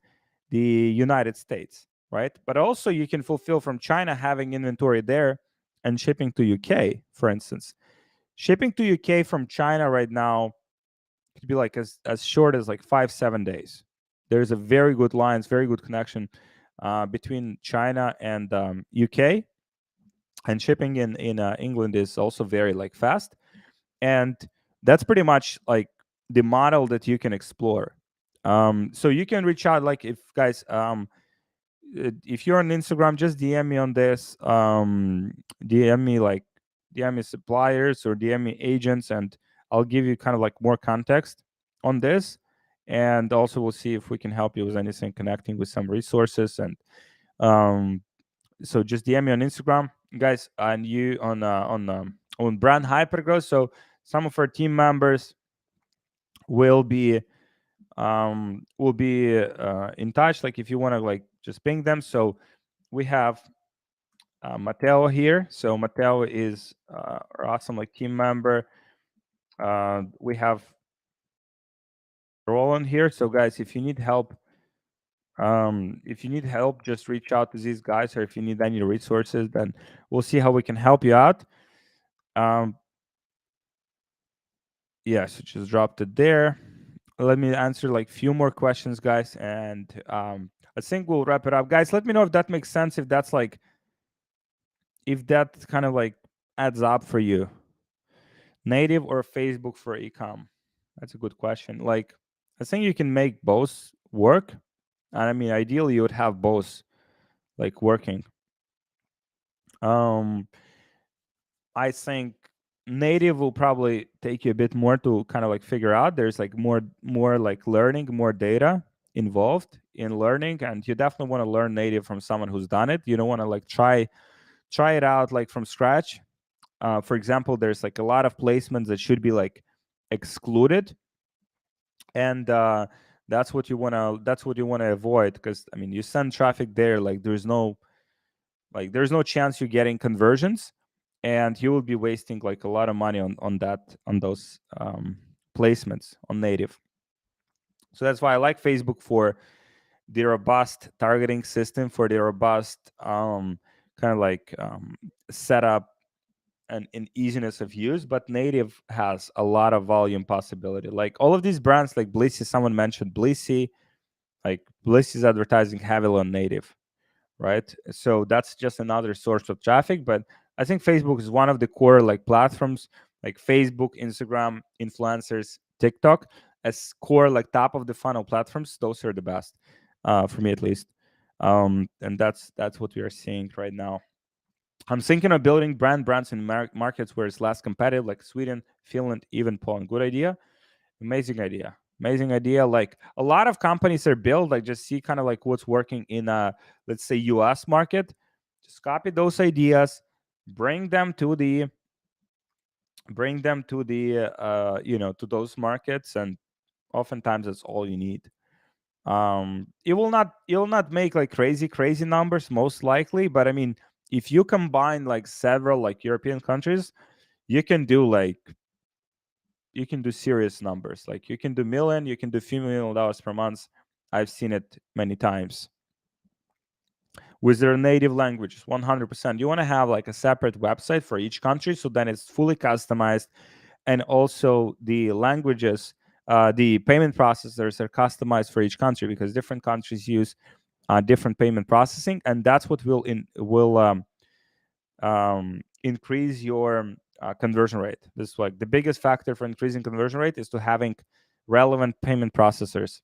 the United States, right? But also you can fulfill from China, having inventory there and shipping to UK, for instance. Shipping to UK from China right now could be like as short as like 5-7 days. There's a very good lines, very good connection between China and UK, and shipping in England is also very like fast. And that's pretty much like the model that you can explore. So you can reach out, like, if guys, if you're on Instagram, just DM me on this. DM me, like, DM me suppliers or DM me agents, and I'll give you kind of like more context on this. And also, we'll see if we can help you with anything connecting with some resources. And so just DM me on Instagram, guys, and you on brand hypergrowth. So some of our team members will be in touch. Like, if you want to like just ping them. So we have Mateo here. So Mateo is our awesome like team member. We have Roland here. So guys, if you need help If you need help, just reach out to these guys, or if you need any resources, then we'll see how we can help you out. Um, yes, just dropped it there. Let me answer like few more questions, guys, and I think we'll wrap it up, guys. Let me know if that makes sense, if that's like, if that kind of like adds up for you. Native or Facebook for ecom? That's a good question. Like, I think you can make both work, and I mean, ideally, you would have both like working. Um, I think native will probably take you a bit more to kind of like figure out. There's like more like learning, more data involved in learning, and you definitely want to learn native from someone who's done it. You don't want to like try it out like from scratch. For example, there's like a lot of placements that should be like excluded, and that's what you want to avoid, because I mean, you send traffic there, like there's no chance you're getting conversions, and you will be wasting like a lot of money on those placements on native. So that's why I like Facebook for the robust targeting system, for the robust kind of like setup and easiness of use. But native has a lot of volume possibility. Like all of these brands, like Blissy, someone mentioned Blissy, like Blissy's advertising heavily on native, right? So that's just another source of traffic. But I think Facebook is one of the core like platforms, like Facebook, Instagram, influencers, TikTok, as core like top of the funnel platforms. Those are the best, for me at least. And that's what we are seeing right now. I'm thinking of building brands in markets where it's less competitive, like Sweden, Finland, even Poland. Good idea. Amazing idea. Amazing idea. Like a lot of companies are built, like just see kind of like what's working in let's say US market. Just copy those ideas, bring them to the to those markets, and oftentimes that's all you need. It will not make like crazy numbers most likely, but I mean, if you combine like several like European countries, you can do like you can do serious numbers. Like you can do million, you can do few $1 million per month. I've seen it many times with their native languages. 100%. You want to have like a separate website for each country, so then it's fully customized, and also the languages, the payment processors are customized for each country, because different countries use different payment processing, and that's what will increase your conversion rate. This is like the biggest factor for increasing conversion rate is to having relevant payment processors.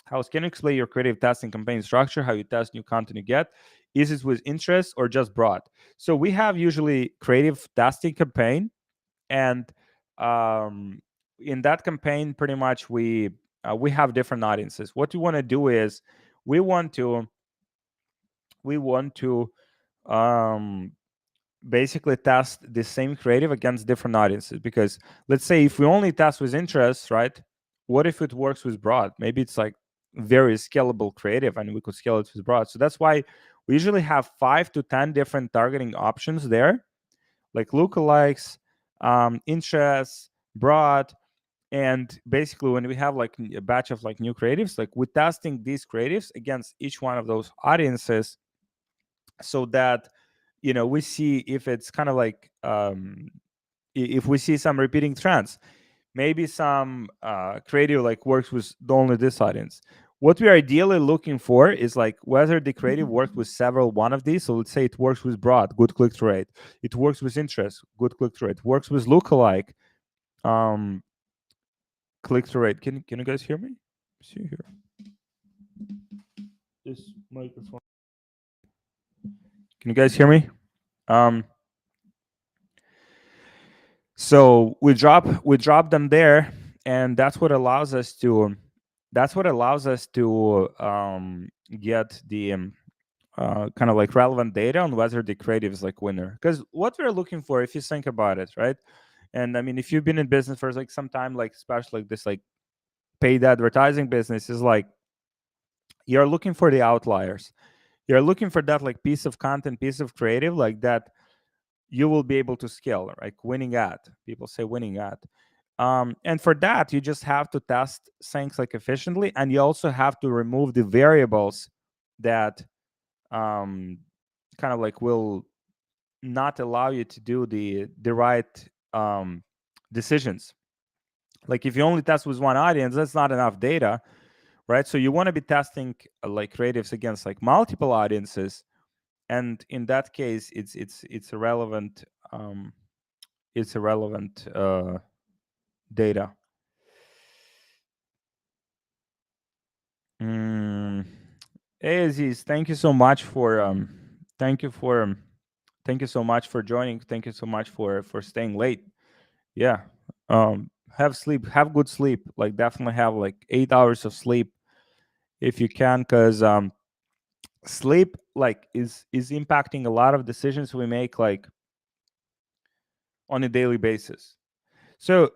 How can you explain your creative testing campaign structure? How you test new content you get? Is it with interest or just broad? So we have usually creative testing campaign, and um, in that campaign, pretty much we have different audiences. What we want to do is we want to we want to um, basically test the same creative against different audiences, because let's say if we only test with interest, right, what if it works with broad? Maybe it's like very scalable creative and we could scale it with broad. So that's why we usually have 5 to 10 different targeting options there, like lookalikes, interests, broad. And basically when we have like a batch of like new creatives, like we're testing these creatives against each one of those audiences, so that we see if it's kind of like if we see some repeating trends. Maybe some creative like works with only this audience. What we're ideally looking for is like whether the creative works with several one of these. So let's say it works with broad, good click-through rate. It works with interest, good click-through rate. Works with lookalike, um click-through rate. Can you guys hear me? See here, this microphone. Can you guys hear me? um So we drop them there, and that's what allows us to get the kind of like relevant data on whether the creative is like winner. Because what we're looking for, if you think about it, right? And I mean, if you've been in business for like some time, like especially like this like paid advertising business, is like you're looking for the outliers. You're looking for that like piece of content, piece of creative, like that you will be able to scale, like winning ad. People say winning ad. And for that, you just have to test things like efficiently, and you also have to remove the variables that um, kind of like will not allow you to do the right decisions. Like if you only test with one audience, that's not enough data, right? So you want to be testing like creatives against like multiple audiences, and in that case, it's irrelevant. It's irrelevant data. Mm. Hey Aziz, thank you so much for thank you for thank you so much for joining. Thank you so much for staying late. Yeah. Have sleep, have good sleep. Like definitely have like 8 hours of sleep if you can, because sleep like is impacting a lot of decisions we make like on a daily basis. So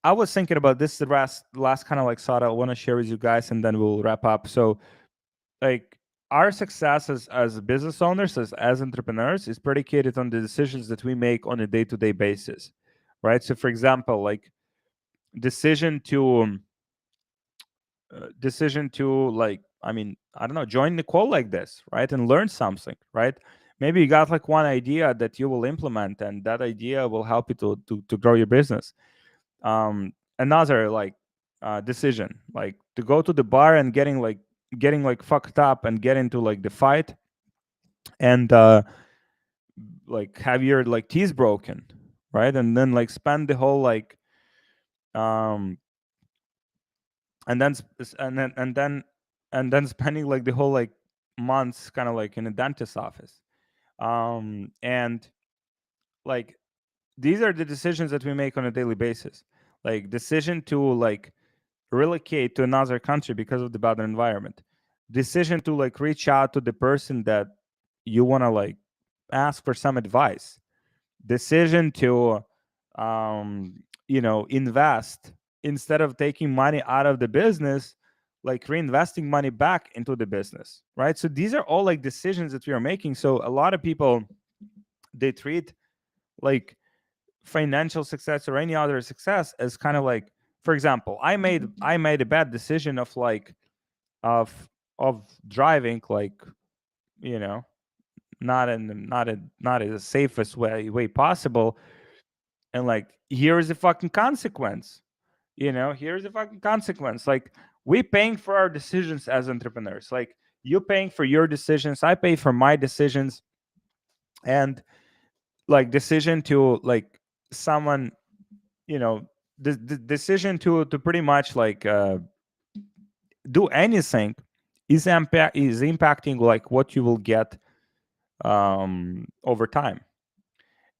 I was thinking about this, the last kind of like thought I want to share with you guys, and then we'll wrap up. So like our success as business owners, as entrepreneurs, is predicated on the decisions that we make on a day-to-day basis, right? So for example, like decision to decision to like, I mean, I don't know, join the call like this, right, and learn something, right? Maybe you got like one idea that you will implement, and that idea will help you to grow your business. Another like decision, like to go to the bar and getting like fucked up and get into like the fight, and like have your like teeth broken, right? And then like spend the whole like um and then and then spending like the whole like months kind of like in a dentist's office. And like these are the decisions that we make on a daily basis. Like decision to like relocate to another country because of the bad environment, decision to like reach out to the person that you want to like ask for some advice, decision to invest instead of taking money out of the business, like reinvesting money back into the business, right? So these are all like decisions that we are making. So a lot of people, they treat like financial success or any other success as kind of like, for example, I made a bad decision of like of driving like, you know not in the safest way possible, and like here's the fucking consequence. Here's the fucking consequence. Like we paying for our decisions as entrepreneurs. Like you paying for your decisions, I pay for my decisions. And like decision to like someone, the decision to pretty much like do anything is impacting like what you will get over time.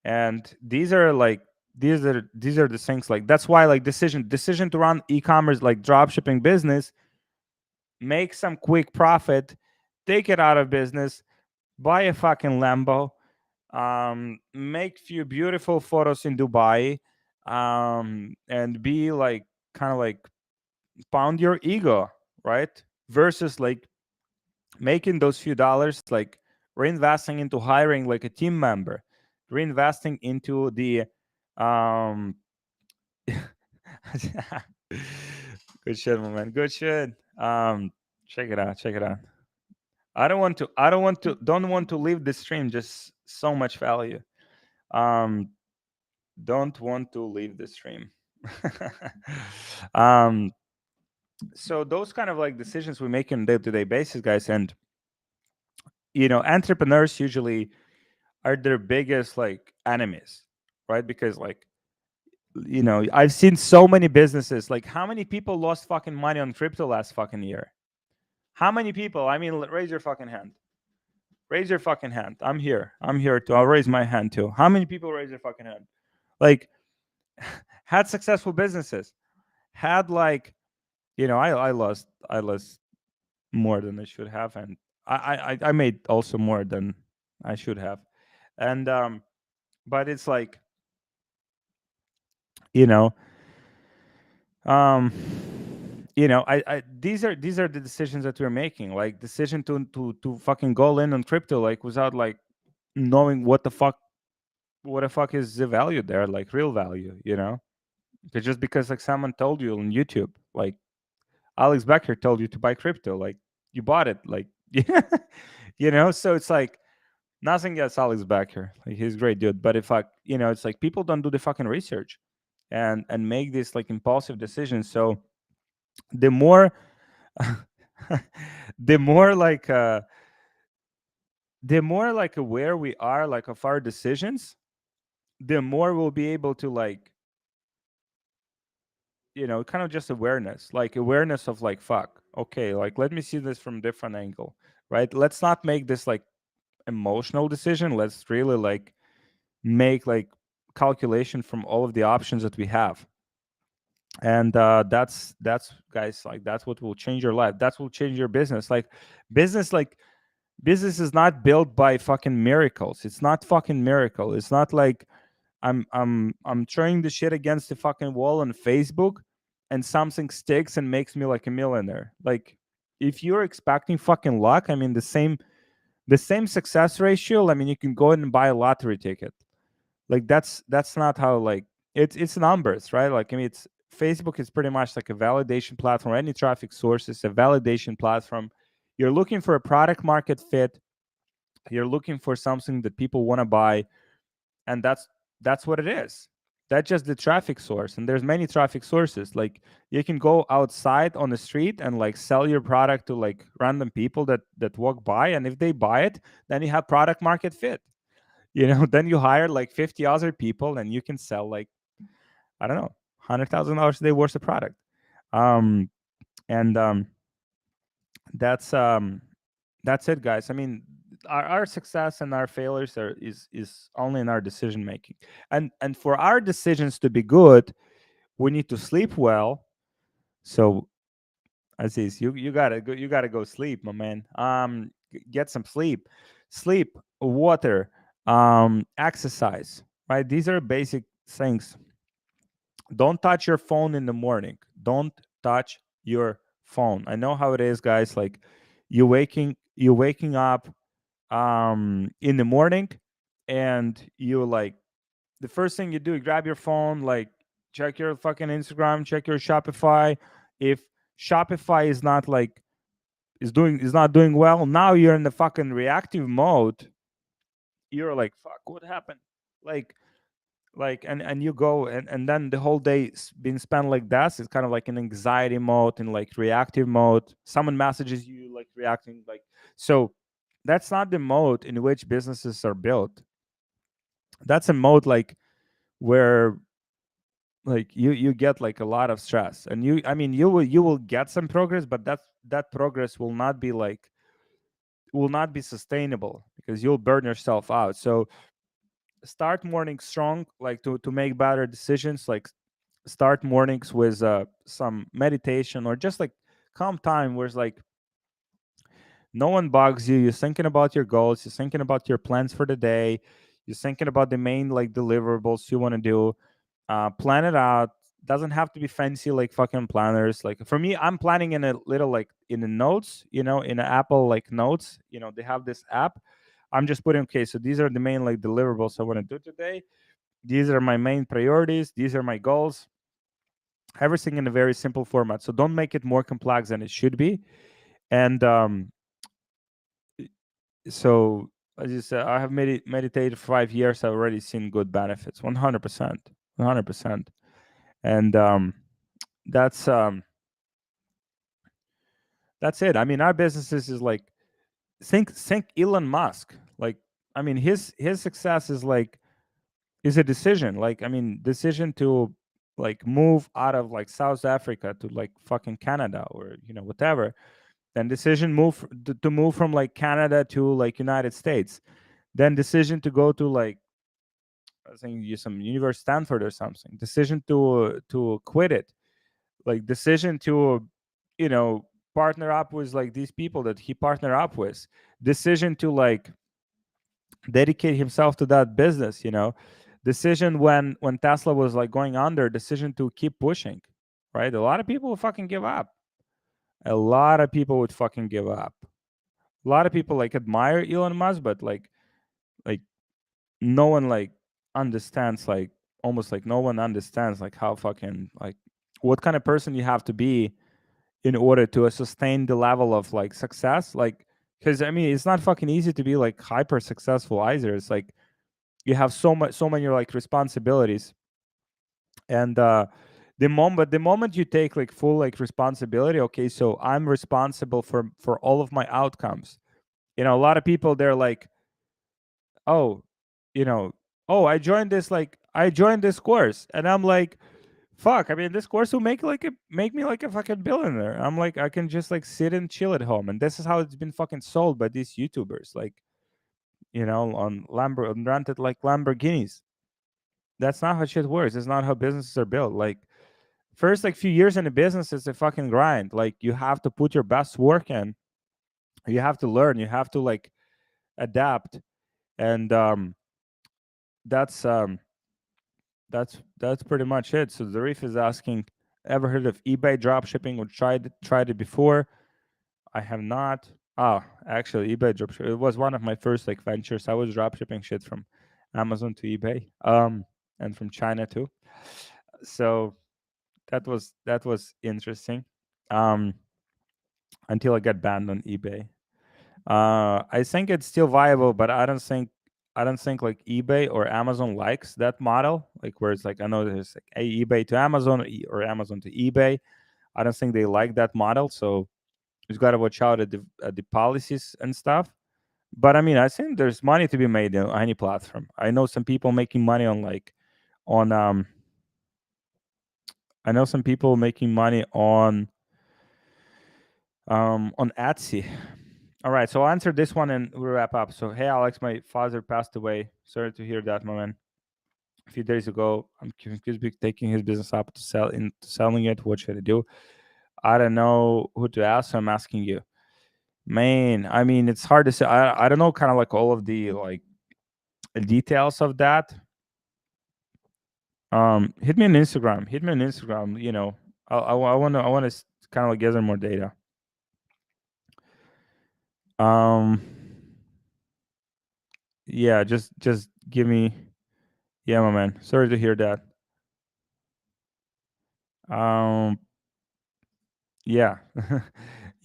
And these are the things, like that's why like decision to run e-commerce like dropshipping business, make some quick profit, take it out of business, buy a fucking Lambo, make few beautiful photos in Dubai, and be like kind of like pound your ego, right? Versus like making those few dollars, like reinvesting into hiring like a team member, reinvesting into the um good shit, my man, good shit. Check it out, check it out. Don't want to leave the stream just so much value. um don't want to leave the stream. um so those kind of like decisions we make on a day-to-day basis, guys. And entrepreneurs usually are their biggest like enemies, right? Because like, I've seen so many businesses, like how many people lost fucking money on crypto last fucking year? How many people? I mean, raise your fucking hand. Raise your fucking hand. I'm here too. I'll raise my hand too. How many people raise their fucking hand? Like had successful businesses, had like, I lost more than I should have, and I made also more than I should have. And but it's like, you know um I these are the decisions that we're making, like decision to fucking go in on crypto, like without like knowing what the fuck is the value there, like real value. Because just because like someone told you on YouTube, like Alex Becker told you to buy crypto, like you bought it, like yeah, So it's like nothing against Alex Becker, like he's a great dude. But if it's like people don't do the fucking research and make these like impulsive decisions. So the more, the more like aware we are like of our decisions, the more we'll be able to like kind of just awareness, like awareness of like fuck, okay, like let me see this from different angle, right? Let's not make this like emotional decision. Let's really like make like calculation from all of the options that we have. And that's guys, like that's what will change your life. That's what will change your business. Like business is not built by fucking miracles. It's not fucking miracle. It's not like I'm throwing the shit against the fucking wall on Facebook and something sticks and makes me like a millionaire. Like if you're expecting fucking luck, I mean the same success ratio, I mean you can go in and buy a lottery ticket. Like that's not how like it's numbers, right? Like I mean it's Facebook is pretty much like a validation platform. Any traffic source is a validation platform. You're looking for a product market fit. You're looking for something that people want to buy, and that's what it is. That's just the traffic source, and there's many traffic sources. Like you can go outside on the street and like sell your product to like random people that walk by, and if they buy it, then you have product market fit. Then you hire like 50 other people and you can sell like, I don't know, $100,000 a day worth of product. Um and that's that's it, guys. I mean, our success and our failures is only in our decision making. And for our decisions to be good, we need to sleep well. So Aziz, you gotta go sleep, my man. Get some sleep, water, exercise, right? These are basic things. Don't touch your phone in the morning. Don't touch your phone. I know how it is, guys. Like you waking up in the morning, and you like the first thing you do, you grab your phone, like check your fucking Instagram, check your Shopify. If Shopify is not doing well, now you're in the fucking reactive mode. You're like, fuck, what happened? Like and you go, and then the whole day being spent like that. It's kind of like an anxiety mode and like reactive mode. Someone messages you, like reacting like. So that's not the mode in which businesses are built. That's a mode like where like you get like a lot of stress, and I mean you will get some progress, but that progress will not be sustainable because you'll burn yourself out. So start morning strong, like to make better decisions. Like start mornings with some meditation, or just like calm time where it's like no one bugs you. You're thinking about your goals, you're thinking about your plans for the day, you're thinking about the main like deliverables you want to do. Plan it out. Doesn't have to be fancy like fucking planners. Like for me, I'm planning in a little like in the notes, in the Apple like notes. They have this app. I'm just putting, okay, so these are the main like deliverables I want to do today. These are my main priorities. These are my goals. Everything in a very simple format. So don't make it more complex than it should be. And so as you said, I have meditated for 5 years. I've already seen good benefits. 100%. 100%. And that's that's it. I mean, our businesses is like, think Elon Musk. Like, I mean, his success is a decision. Like, I mean, decision to like move out of like South Africa to like fucking Canada, or whatever. Then decision to move from like Canada to like United States. Then decision to go to like, I think some University Stanford or something. Decision to quit it. Like decision to you know partner up with like these people that he partner up with. Decision to like dedicate himself to that business. Decision when Tesla was like going under. Decision to keep pushing. Right, a lot of people would fucking give up. A lot of people would fucking give up. A lot of people like admire Elon Musk, but like no one like understands like almost like no one understands like how fucking like what kind of person you have to be in order to sustain the level of like success. Like, because I mean, it's not fucking easy to be like hyper successful either. It's like you have so many like responsibilities, and the moment you take like full like responsibility, okay, so I'm responsible for all of my outcomes. You know, a lot of people they're like, oh, you know, oh, I joined this course, and I'm like, fuck, I mean, this course will make me like a fucking billionaire. I'm like, I can just like sit and chill at home, and this is how it's been fucking sold by these YouTubers, like, you know, on rented like Lamborghinis. That's not how shit works. It's not how businesses are built. Like, first like few years in the business is a fucking grind. Like, you have to put your best work in. You have to learn. You have to like adapt, and that's um that's pretty much it. So Zarif is asking, ever heard of eBay dropshipping or tried it before? I have not. Oh, actually, eBay dropshipping. It was one of my first like ventures. I was dropshipping shit from Amazon to eBay, and from China too. So that was interesting, um, until I got banned on eBay. I think it's still viable, but I don't think like eBay or Amazon likes that model. Like, where it's like, I know there's like eBay to Amazon, or Amazon to eBay. I don't think they like that model. So you got to watch out at the policies and stuff. But I mean, I think there's money to be made on any platform. I know some people making money on like on I know some people making money on Etsy. All right, so I'll answer this one and we'll wrap up. So, hey Alex, my father passed away. Sorry to hear that, my man. A few days ago, I'm taking his business up to selling it. What should I do? I don't know who to ask, so I'm asking you. Man, I mean, it's hard to say. I don't know kind of like all of the like details of that. Hit me on Instagram. Hit me on Instagram. You know, I want to kind of like gather more data. Um, yeah, just give me. Yeah, my man. Sorry to hear that. Um, yeah.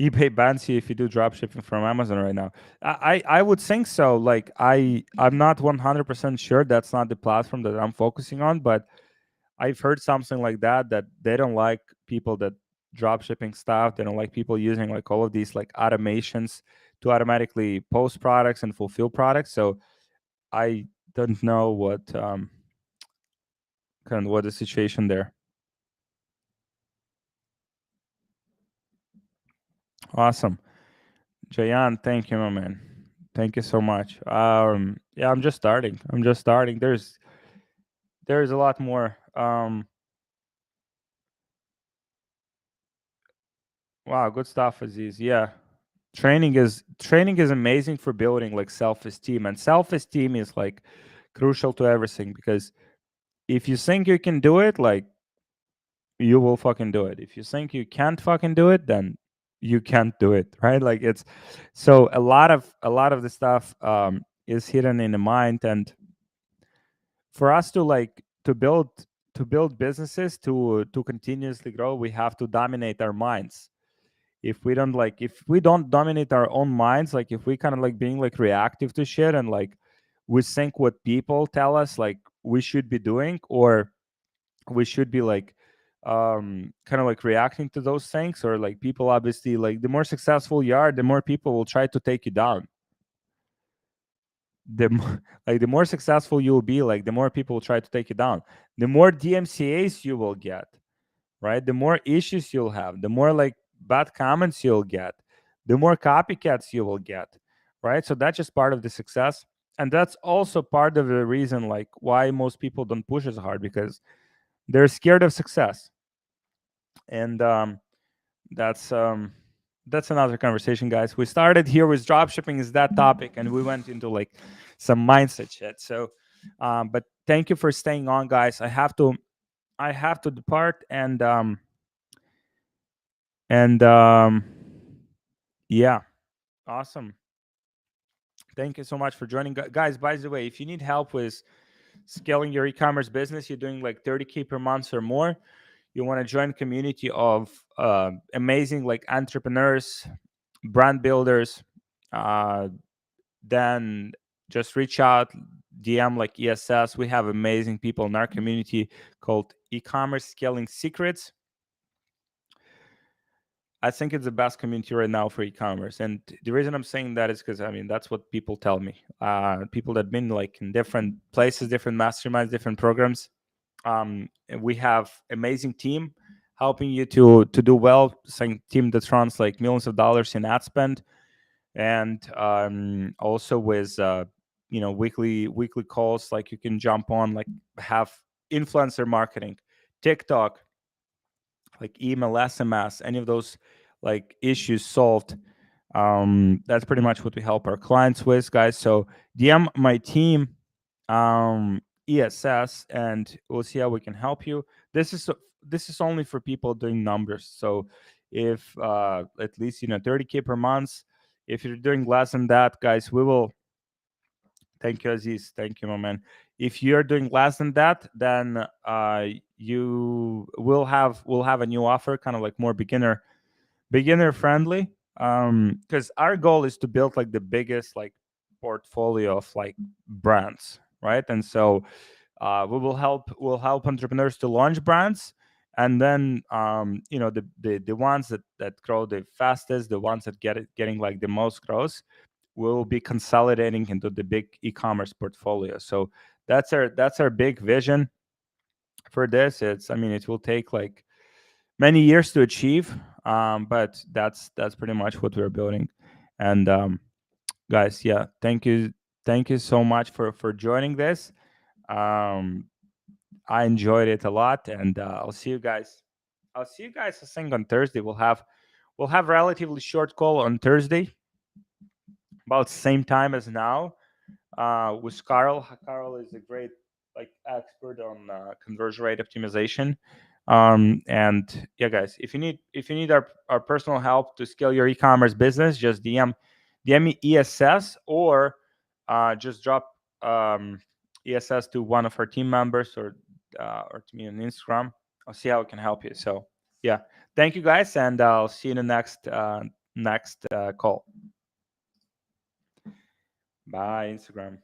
eBay bans you if you do drop shipping from Amazon right now. I would think so. Like, I'm not 100% sure. That's not the platform that I'm focusing on, but I've heard something like that they don't like people that drop shipping stuff. They don't like people using like all of these like automations to automatically post products and fulfill products. So I don't know what the situation there. Awesome. Jayan, thank you, my man. Thank you so much. Yeah, I'm just starting. There's a lot more. Wow, good stuff, Aziz. Yeah, training is amazing for building like self-esteem, and self-esteem is like crucial to everything, because if you think you can do it, like, you will fucking do it. If you think you can't fucking do it, then you can't do it, right? Like, it's so a lot of the stuff is hidden in the mind. And for us to like to build businesses, to continuously grow, we have to dominate our minds. If we don't dominate our own minds, like if we kind of like being like reactive to shit, and like we think what people tell us like we should be doing, or we should be like kind of like reacting to those things, or like people, obviously, like the more successful you are, the more people will try to take you down. Like the more successful you will be, like the more people will try to take you down. The more DMCAs you will get, right? The more issues you'll have, the more like bad comments you'll get, the more copycats you will get, right? So that's just part of the success. And that's also part of the reason like why most people don't push as hard, because they're scared of success. And that's um that's another conversation, guys. We started here with dropshipping is that topic, and we went into like some mindset shit. So but thank you for staying on, guys. I have to depart, and yeah, awesome. Thank you so much for joining, guys. By the way, if you need help with scaling your e-commerce business, you're doing like 30K per month or more, you want to join a community of amazing like entrepreneurs, brand builders, uh, then just reach out, DM like ESS. We have amazing people in our community called E-commerce Scaling Secrets. I think it's the best community right now for e-commerce, and the reason I'm saying that is because I mean that's what people tell me. People that been like in different places, different masterminds, different programs. We have amazing team helping you to do well. Saying team that runs like millions of dollars in ad spend, and also with weekly calls. Like you can jump on, like have influencer marketing, TikTok, like email, SMS, any of those like issues solved. That's pretty much what we help our clients with, guys. So DM my team, ESS, and we'll see how we can help you. This is only for people doing numbers. So if at least 30K per month. If you're doing less than that, guys, we will. Thank you, Aziz. Thank you, my man. If you're doing less than that, then you will have a new offer, kind of like more beginner friendly. Because our goal is to build like the biggest like portfolio of like brands, right? And so we'll help entrepreneurs to launch brands, and then the ones that grow the fastest, the ones that getting like the most growth, will be consolidating into the big e-commerce portfolio. So that's our big vision for this. I mean, it will take like many years to achieve, but that's pretty much what we're building. And guys, yeah, thank you so much for joining this. um I enjoyed it a lot, and I'll see you guys, I think, on Thursday. We'll have relatively short call on Thursday, about the same time as now, with Carl. Carl is a great like expert on conversion rate optimization. And yeah, guys, if you need our personal help to scale your e-commerce business, just DM me ESS, or just drop ESS to one of our team members, or to me on Instagram. I'll see how I can help you. So yeah, thank you guys, and I'll see you in the next call. Bye, Instagram.